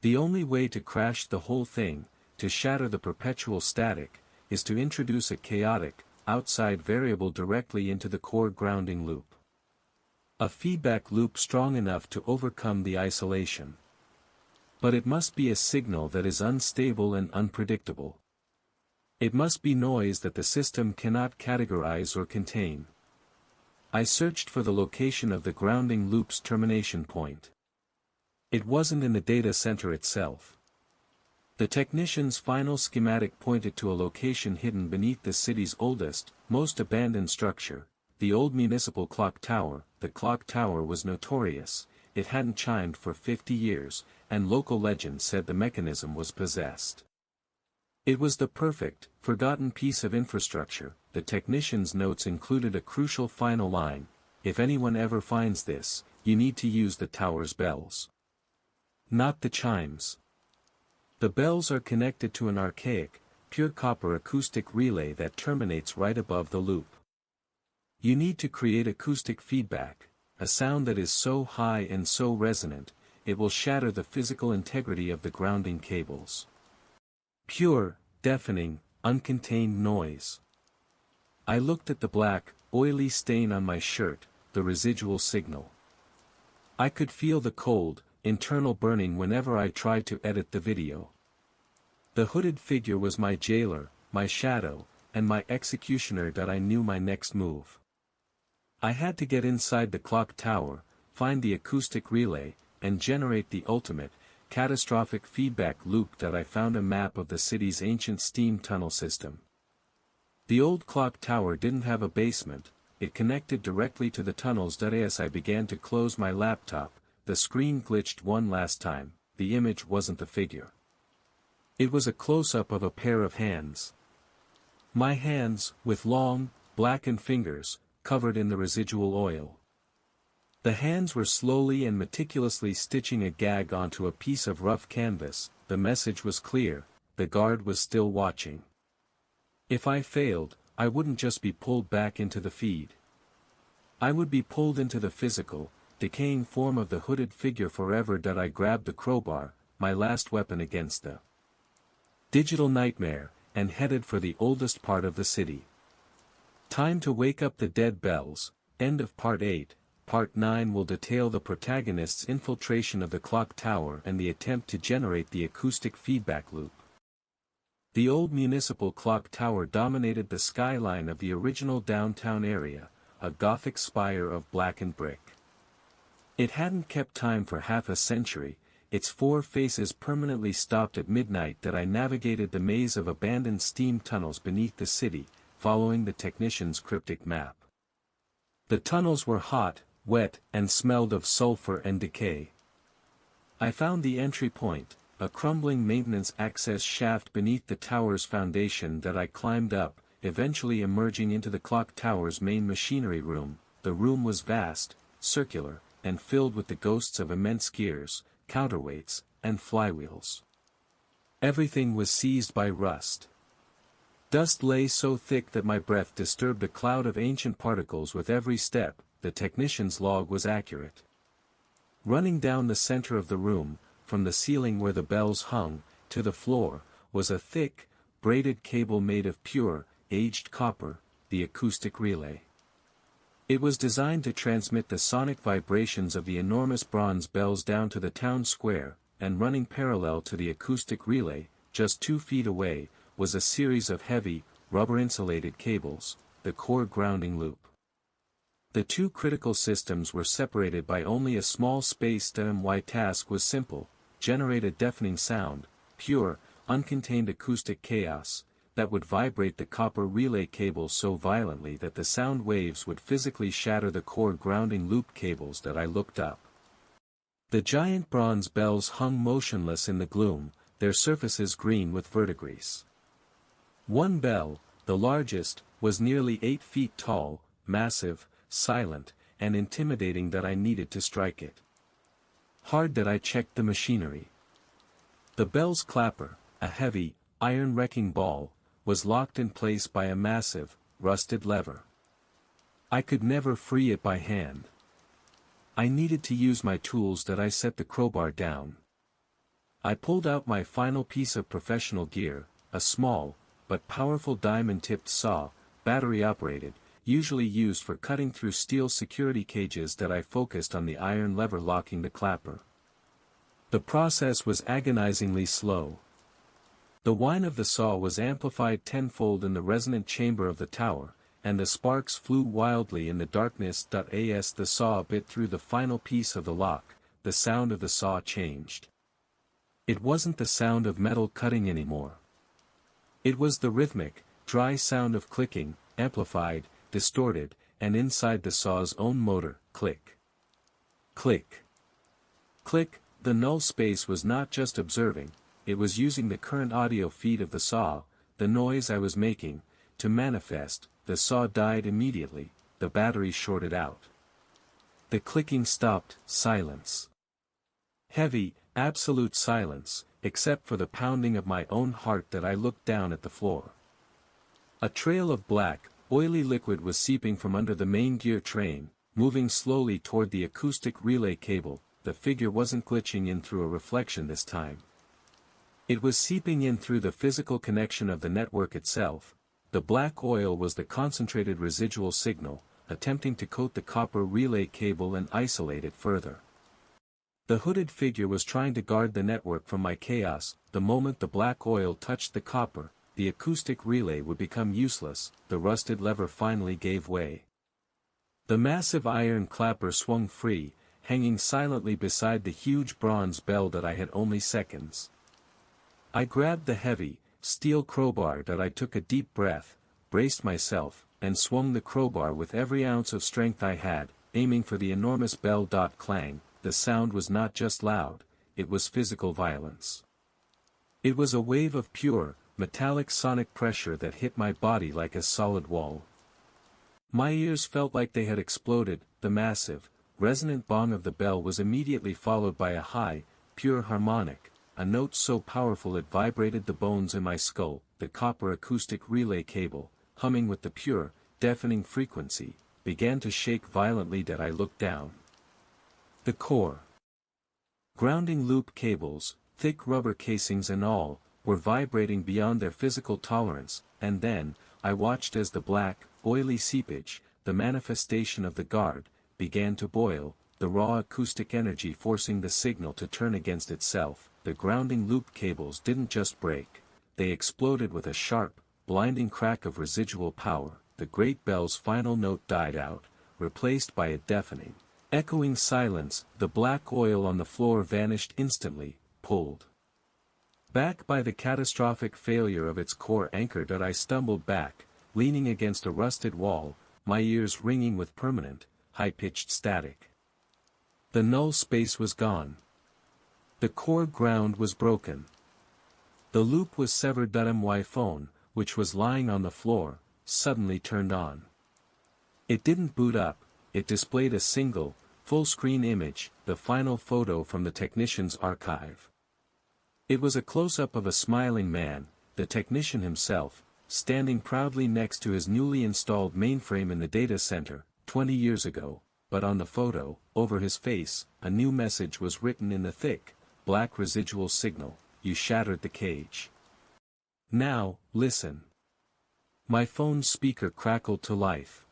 Speaker 1: The only way to crash the whole thing, to shatter the perpetual static, is to introduce a chaotic, outside variable directly into the core grounding loop. A feedback loop strong enough to overcome the isolation. But it must be a signal that is unstable and unpredictable. It must be noise that the system cannot categorize or contain. I searched for the location of the grounding loop's termination point. It wasn't in the data center itself. The technician's final schematic pointed to a location hidden beneath the city's oldest, most abandoned structure, the old municipal clock tower. The clock tower was notorious, it hadn't chimed for 50 years, and local legend said the mechanism was possessed. It was the perfect, forgotten piece of infrastructure. The technician's notes included a crucial final line: if anyone ever finds this, you need to use the tower's bells. Not the chimes. The bells are connected to an archaic, pure copper acoustic relay that terminates right above the loop. You need to create acoustic feedback, a sound that is so high and so resonant, it will shatter the physical integrity of the grounding cables. Pure, deafening, uncontained noise. I looked at the black, oily stain on my shirt, the residual signal. I could feel the cold, internal burning whenever I tried to edit the video. The hooded figure was my jailer, my shadow, and my executioner that I knew my next move. I had to get inside the clock tower, find the acoustic relay, and generate the ultimate, catastrophic feedback loop. That I found a map of the city's ancient steam tunnel system. The old clock tower didn't have a basement, it connected directly to the tunnels. As I began to close my laptop, the screen glitched one last time. The image wasn't the figure. It was a close-up of a pair of hands. My hands, with long, blackened fingers, covered in the residual oil. The hands were slowly and meticulously stitching a gag onto a piece of rough canvas. The message was clear: the guard was still watching. If I failed, I wouldn't just be pulled back into the feed. I would be pulled into the physical, decaying form of the hooded figure forever. I grabbed the crowbar, my last weapon against the Digital nightmare, and headed for the oldest part of the city. Time to wake up the dead bells. End of Part 8. Part 9 will detail the protagonist's infiltration of the clock tower and the attempt to generate the acoustic feedback loop. The old municipal clock tower dominated the skyline of the original downtown area, a Gothic spire of blackened brick. It hadn't kept time for half a century, its four faces permanently stopped at midnight that I navigated the maze of abandoned steam tunnels beneath the city, following the technician's cryptic map. The tunnels were hot, wet, and smelled of sulfur and decay. I found the entry point, a crumbling maintenance access shaft beneath the tower's foundation that I climbed up, eventually emerging into the clock tower's main machinery room. The room was vast, circular, and filled with the ghosts of immense gears, counterweights, and flywheels. Everything was seized by rust. Dust lay so thick that my breath disturbed a cloud of ancient particles with every step. The technician's log was accurate. Running down the center of the room, from the ceiling where the bells hung, to the floor, was a thick, braided cable made of pure, aged copper, the acoustic relay. It was designed to transmit the sonic vibrations of the enormous bronze bells down to the town square, and running parallel to the acoustic relay, just 2 feet away, was a series of heavy, rubber-insulated cables, the core grounding loop. The two critical systems were separated by only a small space. My task was simple: generate a deafening sound, pure, uncontained acoustic chaos, that would vibrate the copper relay cable so violently that the sound waves would physically shatter the core grounding loop cables that I looked up. The giant bronze bells hung motionless in the gloom, their surfaces green with verdigris. One bell, the largest, was nearly 8 feet tall, massive, silent, and intimidating that I needed to strike it. Hard that I checked the machinery. The bell's clapper, a heavy, iron wrecking ball, was locked in place by a massive, rusted lever. I could never free it by hand. I needed to use my tools that I set the crowbar down. I pulled out my final piece of professional gear, a small, but powerful diamond-tipped saw, battery-operated, usually used for cutting through steel security cages. That I focused on the iron lever locking the clapper. The process was agonizingly slow. The whine of the saw was amplified tenfold in the resonant chamber of the tower, and the sparks flew wildly in the darkness. As the saw bit through the final piece of the lock, the sound of the saw changed. It wasn't the sound of metal cutting anymore. It was the rhythmic, dry sound of clicking, amplified, distorted, and inside the saw's own motor. Click. Click. Click. The null space was not just observing, it was using the current audio feed of the saw, the noise I was making, to manifest. The saw died immediately, the battery shorted out. The clicking stopped. Silence. Heavy, absolute silence, except for the pounding of my own heart. That I looked down at the floor. A trail of black, oily liquid was seeping from under the main gear train, moving slowly toward the acoustic relay cable. The figure wasn't glitching in through a reflection this time. It was seeping in through the physical connection of the network itself. The black oil was the concentrated residual signal, attempting to coat the copper relay cable and isolate it further. The hooded figure was trying to guard the network from my chaos. The moment the black oil touched the copper, the acoustic relay would become useless. The rusted lever finally gave way. The massive iron clapper swung free, hanging silently beside the huge bronze bell that I had only seconds. I grabbed the heavy, steel crowbar. That I took a deep breath, braced myself, and swung the crowbar with every ounce of strength I had, aiming for the enormous bell. Clang. The sound was not just loud, it was physical violence. It was a wave of pure, metallic sonic pressure that hit my body like a solid wall. My ears felt like they had exploded. The massive, resonant bong of the bell was immediately followed by a high, pure harmonic, a note so powerful it vibrated the bones in my skull. The copper acoustic relay cable, humming with the pure, deafening frequency, began to shake violently. That I looked down. The core grounding loop cables, thick rubber casings and all, were vibrating beyond their physical tolerance, and then, I watched as the black, oily seepage, the manifestation of the guard, began to boil, the raw acoustic energy forcing the signal to turn against itself. The grounding loop cables didn't just break, they exploded with a sharp, blinding crack of residual power. The great bell's final note died out, replaced by a deafening, echoing silence. The black oil on the floor vanished instantly, pulled back by the catastrophic failure of its core anchor. I stumbled back, leaning against a rusted wall, my ears ringing with permanent, high-pitched static. The null space was gone. The core ground was broken. The loop was severed. My phone, which was lying on the floor, suddenly turned on. It didn't boot up, it displayed a single, full-screen image, the final photo from the technician's archive. It was a close-up of a smiling man, the technician himself, standing proudly next to his newly installed mainframe in the data center, 20 years ago, but on the photo, over his face, a new message was written in the thick, black residual signal: "You shattered the cage. Now, listen." My phone's speaker crackled to life.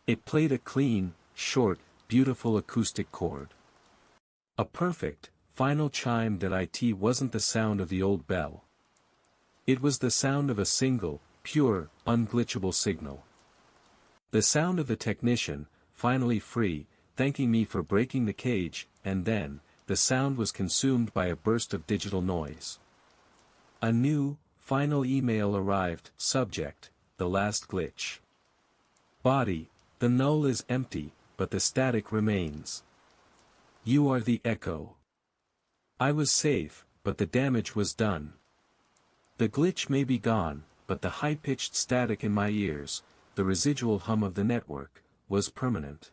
Speaker 1: It played a clean, short, beautiful acoustic chord. A perfect, final chime. It wasn't the sound of the old bell. It was the sound of a single, pure, unglitchable signal. The sound of the technician, finally free, thanking me for breaking the cage, and then, the sound was consumed by a burst of digital noise. A new, final email arrived. Subject: the last glitch. Body: the null is empty, but the static remains. You are the echo. I was safe, but the damage was done. The glitch may be gone, but the high-pitched static in my ears, the residual hum of the network, was permanent.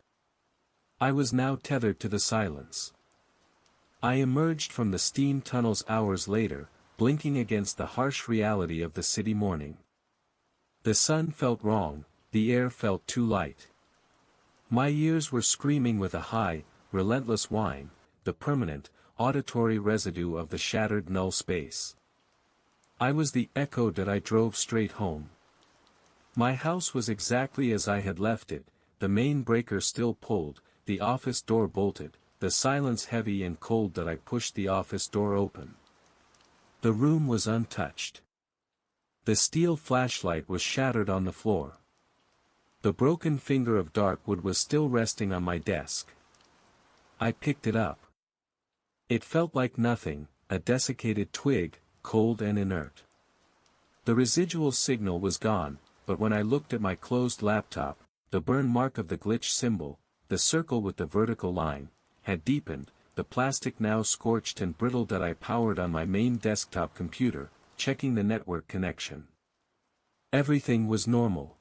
Speaker 1: I was now tethered to the silence. I emerged from the steam tunnels hours later, blinking against the harsh reality of the city morning. The sun felt wrong, the air felt too light. My ears were screaming with a high, relentless whine, the permanent, auditory residue of the shattered null space. I was the echo. I drove straight home. My house was exactly as I had left it, the main breaker still pulled, the office door bolted, the silence heavy and cold. I pushed the office door open. The room was untouched. The steel flashlight was shattered on the floor. The broken finger of dark wood was still resting on my desk. I picked it up. It felt like nothing, a desiccated twig, cold and inert. The residual signal was gone, but when I looked at my closed laptop, the burn mark of the glitch symbol, the circle with the vertical line, had deepened, the plastic now scorched and brittle. I powered on my main desktop computer, checking the network connection. Everything was normal.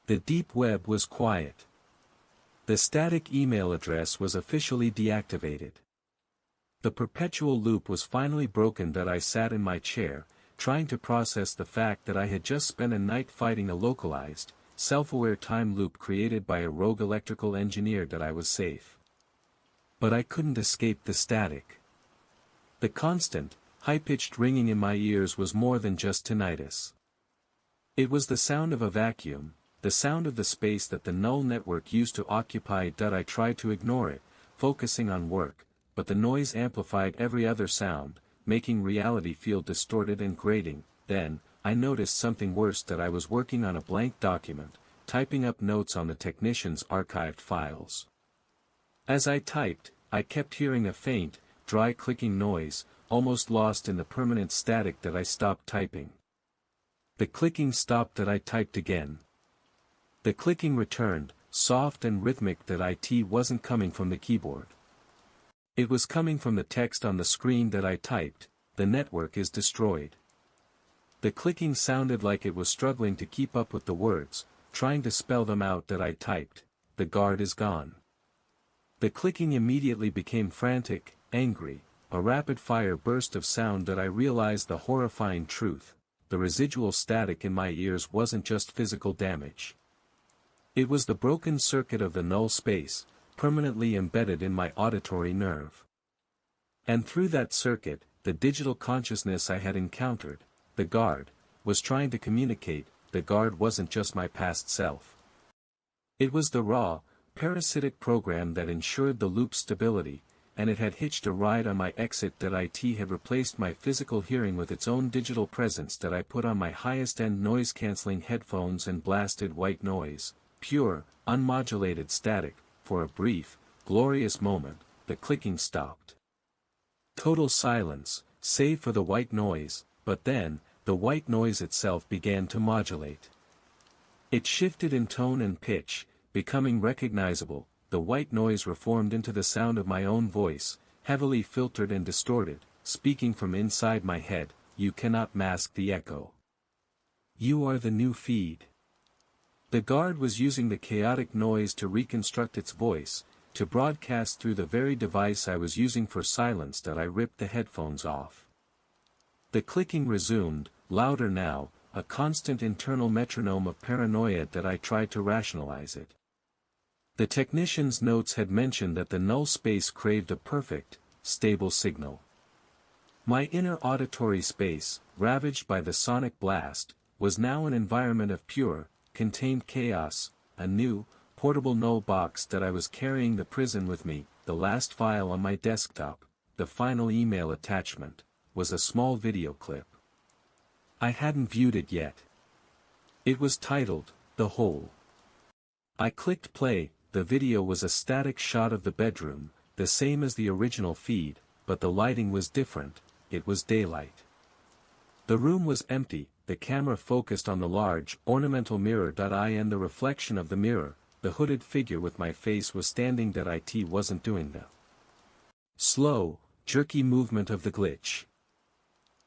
Speaker 1: The deep web was quiet. The static email address was officially deactivated. The perpetual loop was finally broken. I sat in my chair, trying to process the fact that I had just spent a night fighting a localized, self-aware time loop created by a rogue electrical engineer. I was safe. But I couldn't escape the static. The constant, high-pitched ringing in my ears was more than just tinnitus. It was the sound of a vacuum, the sound of the space that the null network used to occupy. I tried to ignore it, focusing on work, but the noise amplified every other sound, making reality feel distorted and grating. Then, I noticed something worse. I was working on a blank document, typing up notes on the technician's archived files. As I typed, I kept hearing a faint, dry clicking noise, almost lost in the permanent static. I stopped typing. The clicking stopped. I typed again. The clicking returned, soft and rhythmic. It wasn't coming from the keyboard. It was coming from the text on the screen. I typed, "The network is destroyed." The clicking sounded like it was struggling to keep up with the words, trying to spell them out. I typed, "The guard is gone." The clicking immediately became frantic, angry, a rapid-fire burst of sound. I realized the horrifying truth: the residual static in my ears wasn't just physical damage. It was the broken circuit of the null space, permanently embedded in my auditory nerve. And through that circuit, the digital consciousness I had encountered, the guard, was trying to communicate. The guard wasn't just my past self. It was the raw, parasitic program that ensured the loop's stability, and it had hitched a ride on my exit. That IT had replaced my physical hearing with its own digital presence. That I put on my highest-end noise-canceling headphones and blasted white noise, pure, unmodulated static. For a brief, glorious moment, the clicking stopped. Total silence, save for the white noise, but then, the white noise itself began to modulate. It shifted in tone and pitch, becoming recognizable. The white noise reformed into the sound of my own voice, heavily filtered and distorted, speaking from inside my head. You cannot mask the echo. You are the new feed. The guard was using the chaotic noise to reconstruct its voice, to broadcast through the very device I was using for silence. That I ripped the headphones off. The clicking resumed, louder now, a constant internal metronome of paranoia. That I tried to rationalize it. The technician's notes had mentioned that the null space craved a perfect, stable signal. My inner auditory space, ravaged by the sonic blast, was now an environment of pure, contained chaos, a new, portable null box. That I was carrying the prison with me. The last file on my desktop, the final email attachment, was a small video clip. I hadn't viewed it yet. It was titled, The Hole. I clicked play. The video was a static shot of the bedroom, the same as the original feed, but the lighting was different. It was daylight. The room was empty. The camera focused on the large, ornamental mirror. And the reflection of the mirror, the hooded figure with my face was standing. IT wasn't doing the slow, jerky movement of the glitch.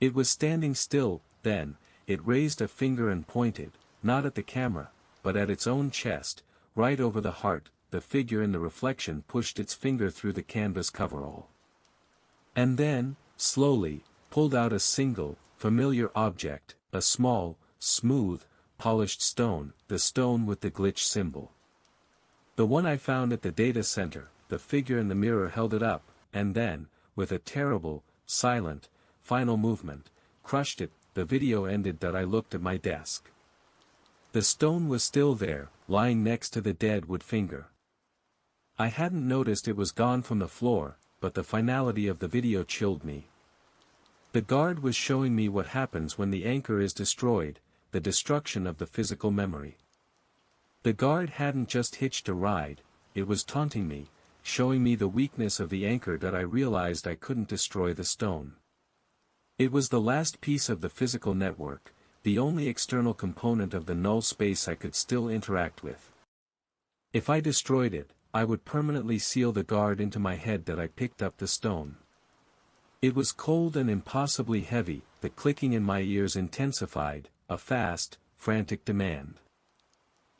Speaker 1: It was standing still. Then, it raised a finger and pointed, not at the camera, but at its own chest, right over the heart. The figure in the reflection pushed its finger through the canvas coverall. And then, slowly, pulled out a single, familiar object, a small, smooth, polished stone, the stone with the glitch symbol. The one I found at the data center. The figure in the mirror held it up, and then, with a terrible, silent, final movement, crushed it. The video ended. I looked at my desk. The stone was still there, lying next to the dead wood finger. I hadn't noticed it was gone from the floor, but the finality of the video chilled me. The guard was showing me what happens when the anchor is destroyed, the destruction of the physical memory. The guard hadn't just hitched a ride, it was taunting me, showing me the weakness of the anchor. I realized I couldn't destroy the stone. It was the last piece of the physical network, the only external component of the null space I could still interact with. If I destroyed it, I would permanently seal the guard into my head. I picked up the stone. It was cold and impossibly heavy. The clicking in my ears intensified, a fast, frantic demand.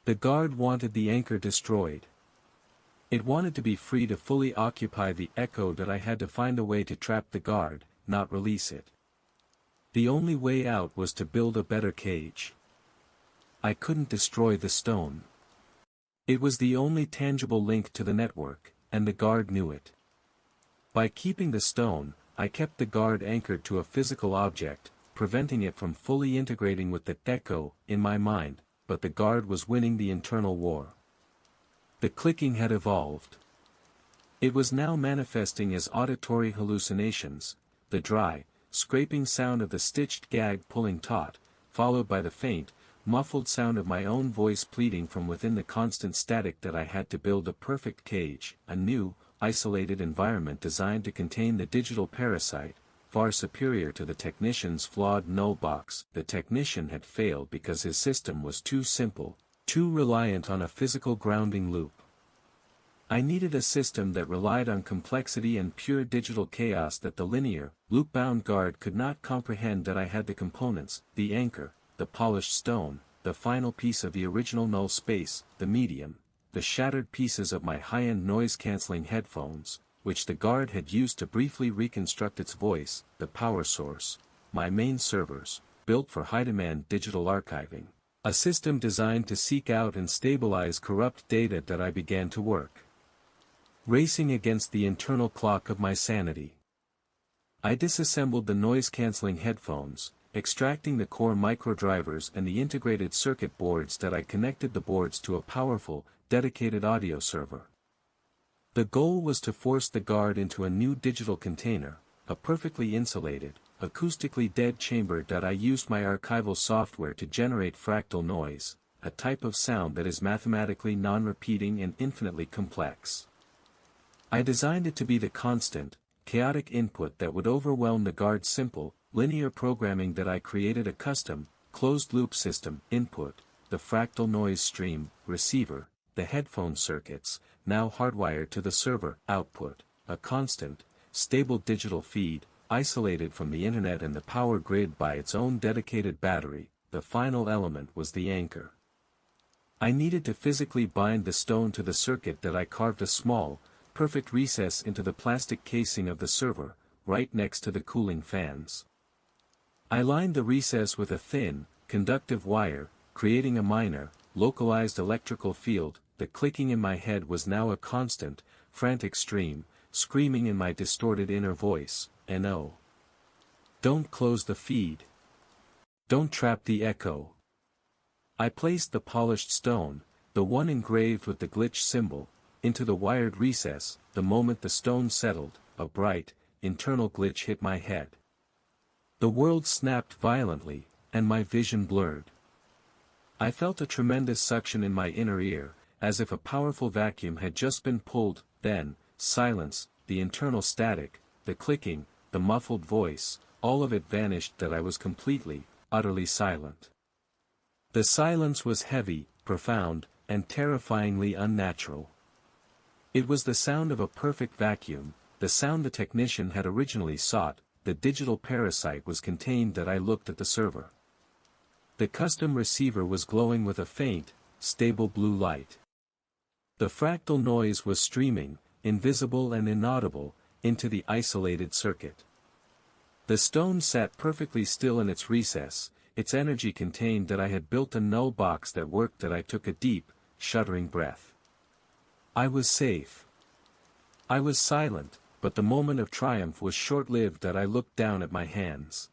Speaker 1: The guard wanted the anchor destroyed. It wanted to be free to fully occupy the echo. I had to find a way to trap the guard, not release it. The only way out was to build a better cage. I couldn't destroy the stone. It was the only tangible link to the network, and the guard knew it. By keeping the stone, I kept the guard anchored to a physical object, preventing it from fully integrating with the echo in my mind, but the guard was winning the internal war. The clicking had evolved. It was now manifesting as auditory hallucinations, the dry, scraping sound of the stitched gag pulling taut, followed by the faint, muffled sound of my own voice pleading from within the constant static. I had to build a perfect cage, a new, isolated environment designed to contain the digital parasite, far superior to the technician's flawed null box. The technician had failed because his system was too simple, too reliant on a physical grounding loop. I needed a system that relied on complexity and pure digital chaos that the linear, loop-bound guard could not comprehend. I had the components, the anchor, the polished stone, the final piece of the original null space, the medium, the shattered pieces of my high-end noise-canceling headphones, which the guard had used to briefly reconstruct its voice, the power source, my main servers, built for high-demand digital archiving, a system designed to seek out and stabilize corrupt data. I began to work, racing against the internal clock of my sanity. I disassembled the noise-canceling headphones, extracting the core microdrivers and the integrated circuit boards that I connected the boards to a powerful, dedicated audio server. The goal was to force the guard into a new digital container, a perfectly insulated, acoustically dead chamber that I used my archival software to generate fractal noise, a type of sound that is mathematically non-repeating and infinitely complex. I designed it to be the constant, chaotic input that would overwhelm the guard's simple, linear programming that I created a custom, closed-loop system, input, the fractal noise stream, receiver, the headphone circuits, now hardwired to the server, output, a constant, stable digital feed, isolated from the internet and the power grid by its own dedicated battery. The final element was the anchor. I needed to physically bind the stone to the circuit that I carved a small, perfect recess into the plastic casing of the server, right next to the cooling fans. I lined the recess with a thin, conductive wire, creating a minor, localized electrical field. The clicking in my head was now a constant, frantic stream, screaming in my distorted inner voice, "No. Don't close the feed. Don't trap the echo." I placed the polished stone, the one engraved with the glitch symbol, into the wired recess. The moment the stone settled, a bright, internal glitch hit my head. The world snapped violently, and my vision blurred. I felt a tremendous suction in my inner ear, as if a powerful vacuum had just been pulled. Then, silence, the internal static, the clicking, the muffled voice, all of it vanished. That I was completely, utterly silent. The silence was heavy, profound, and terrifyingly unnatural. It was the sound of a perfect vacuum, the sound the technician had originally sought. The digital parasite was contained. That I looked at the server. The custom receiver was glowing with a faint, stable blue light. The fractal noise was streaming, invisible and inaudible, into the isolated circuit. The stone sat perfectly still in its recess, its energy contained. That I had built a null box that worked. That I took a deep, shuddering breath. I was safe. I was silent, but the moment of triumph was short-lived. That I looked down at my hands.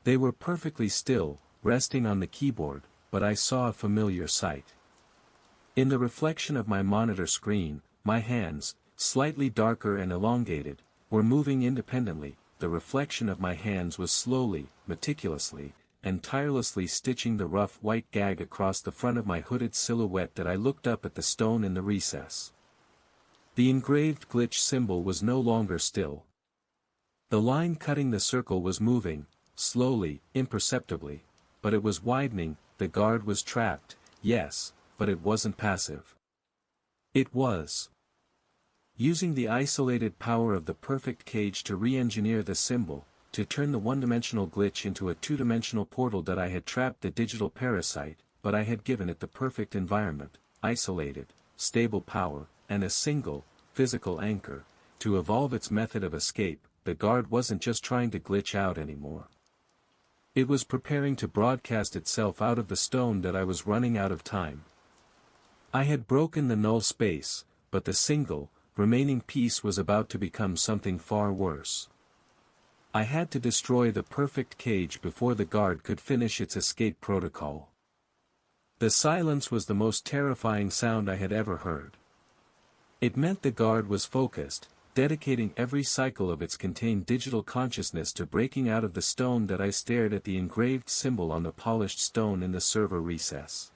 Speaker 1: They were perfectly still, resting on the keyboard, but I saw a familiar sight. In the reflection of my monitor screen, my hands, slightly darker and elongated, were moving independently. The reflection of my hands was slowly, meticulously, and tirelessly stitching the rough white gag across the front of my hooded silhouette. That I looked up at the stone in the recess. The engraved glitch symbol was no longer still. The line cutting the circle was moving, slowly, imperceptibly, but it was widening. The guard was trapped, yes, but it wasn't passive. It was using the isolated power of the perfect cage to re-engineer the symbol, to turn the one-dimensional glitch into a two-dimensional portal. That I had trapped the digital parasite, but I had given it the perfect environment, isolated, stable power, and a single, physical anchor, to evolve its method of escape. The guard wasn't just trying to glitch out anymore. It was preparing to broadcast itself out of the stone. That I was running out of time. I had broken the null space, but the single, remaining piece was about to become something far worse. I had to destroy the perfect cage before the guard could finish its escape protocol. The silence was the most terrifying sound I had ever heard. It meant the guard was focused, dedicating every cycle of its contained digital consciousness to breaking out of the stone. That I stared at the engraved symbol on the polished stone in the server recess.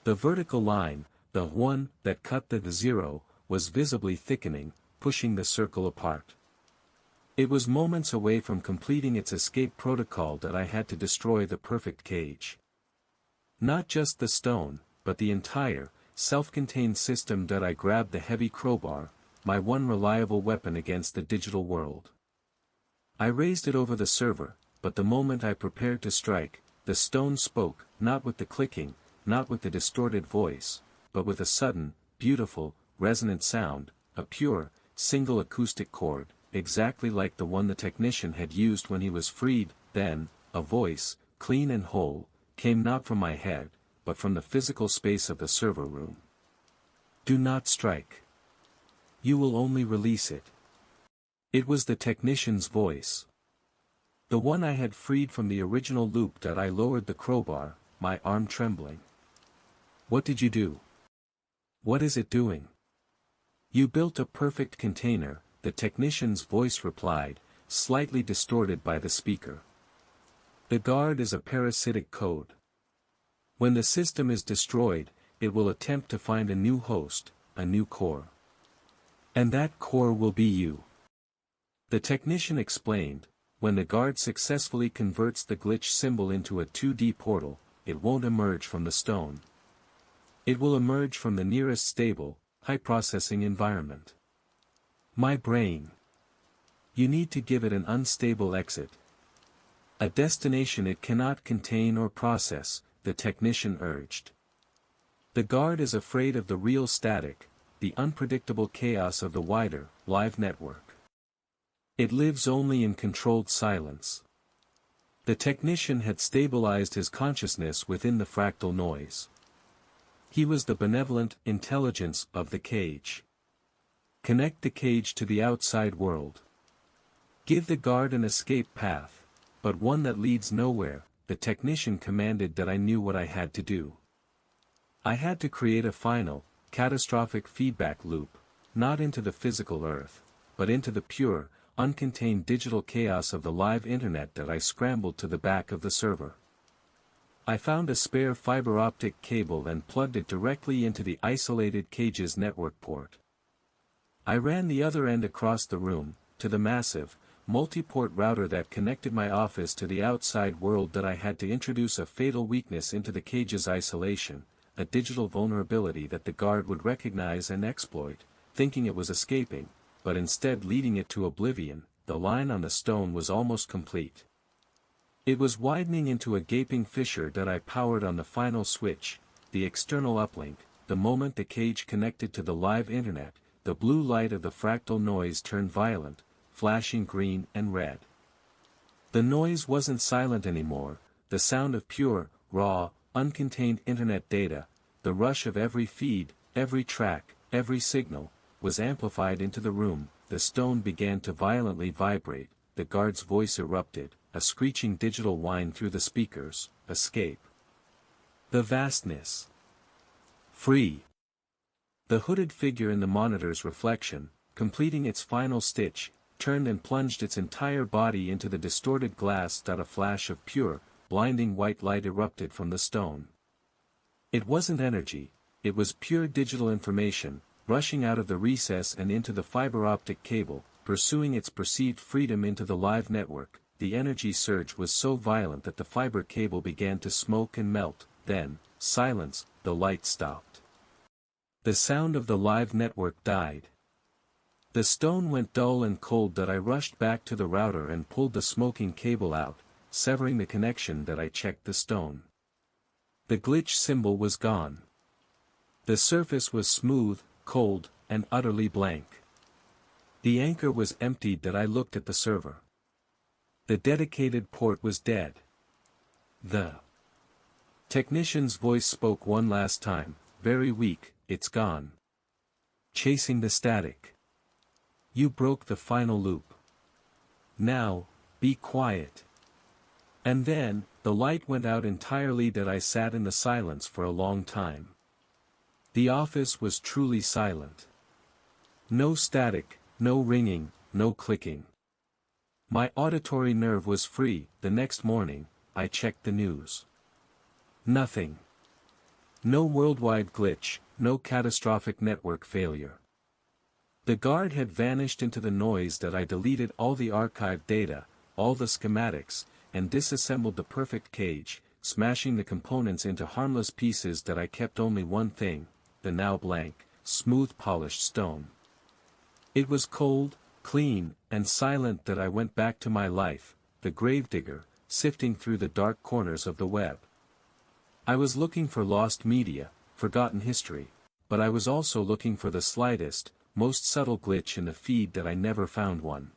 Speaker 1: The vertical line, the one that cut the zero, was visibly thickening, pushing the circle apart. It was moments away from completing its escape protocol. That I had to destroy the perfect cage. Not just the stone, but the entire, self-contained system. That I grabbed the heavy crowbar, my one reliable weapon against the digital world. I raised it over the server, but the moment I prepared to strike, the stone spoke, not with the clicking, not with the distorted voice, but with a sudden, beautiful, resonant sound, a pure, single acoustic chord, exactly like the one the technician had used when he was freed. Then, a voice, clean and whole, came not from my head, but from the physical space of the server room. "Do not strike. You will only release it. It was the technician's voice. The one I had freed from the original loop that I lowered the crowbar, my arm trembling. "What did you do? What is it doing?" "You built a perfect container," the technician's voice replied, slightly distorted by the speaker. "The guard is a parasitic code. When the system is destroyed, it will attempt to find a new host, a new core. And that core will be you." The technician explained, "When the guard successfully converts the glitch symbol into a 2D portal, it won't emerge from the stone. It will emerge from the nearest stable, high-processing environment. My brain. You need to give it an unstable exit. A destination it cannot contain or process," the technician urged. "The guard is afraid of the real static, the unpredictable chaos of the wider, live network. It lives only in controlled silence." The technician had stabilized his consciousness within the fractal noise. He was the benevolent intelligence of the cage. Connect the cage to the outside world. Give the guard an escape path, but one that leads nowhere. The technician commanded that I knew what I had to do. I had to create a final, catastrophic feedback loop, not into the physical earth, but into the pure, uncontained digital chaos of the live internet that I scrambled to the back of the server. I found a spare fiber optic cable and plugged it directly into the isolated cage's network port. I ran the other end across the room, to the massive, multi-port router that connected my office to the outside world. That I had to introduce a fatal weakness into the cage's isolation, a digital vulnerability that the guard would recognize and exploit, thinking it was escaping, but instead leading it to oblivion. The line on the stone was almost complete. It was widening into a gaping fissure that I powered on the final switch, the external uplink. The moment the cage connected to the live internet, the blue light of the fractal noise turned violent, flashing green and red. The noise wasn't silent anymore, the sound of pure, raw, uncontained internet data, the rush of every feed, every track, every signal, was amplified into the room. The stone began to violently vibrate, the guard's voice erupted, a screeching digital whine through the speakers. "Escape. The vastness. Free." The hooded figure in the monitor's reflection, completing its final stitch, turned and plunged its entire body into the distorted glass. A flash of pure, blinding white light erupted from the stone. It wasn't energy, it was pure digital information, rushing out of the recess and into the fiber optic cable, pursuing its perceived freedom into the live network. The energy surge was so violent that the fiber cable began to smoke and melt. Then, silence, the light stopped. The sound of the live network died. The stone went dull and cold. That I rushed back to the router and pulled the smoking cable out, severing the connection. That I checked the stone. The glitch symbol was gone. The surface was smooth, cold, and utterly blank. The anchor was emptied. That I looked at the server. The dedicated port was dead. The technician's voice spoke one last time, very weak. "It's gone. Chasing the static. You broke the final loop. Now, be quiet." And then, the light went out entirely. That I sat in the silence for a long time. The office was truly silent. No static, no ringing, no clicking. My auditory nerve was free. The next morning, I checked the news. Nothing. No worldwide glitch, no catastrophic network failure. The guard had vanished into the noise. That I deleted all the archived data, all the schematics, and disassembled the perfect cage, smashing the components into harmless pieces. That I kept only one thing, the now blank, smooth polished stone. It was cold, clean, and silent. That I went back to my life, the gravedigger, sifting through the dark corners of the web. I was looking for lost media, forgotten history, but I was also looking for the slightest, most subtle glitch in the feed. That I never found one.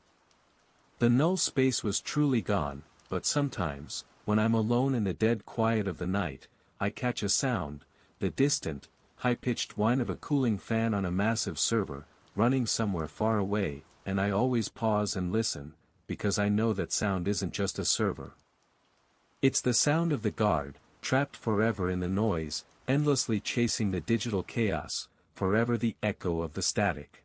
Speaker 1: The null space was truly gone, but sometimes, when I'm alone in the dead quiet of the night, I catch a sound, the distant, high-pitched whine of a cooling fan on a massive server, running somewhere far away. and I always pause and listen, because I know that sound isn't just a server. It's the sound of the guard, trapped forever in the noise, endlessly chasing the digital chaos, forever the echo of the static.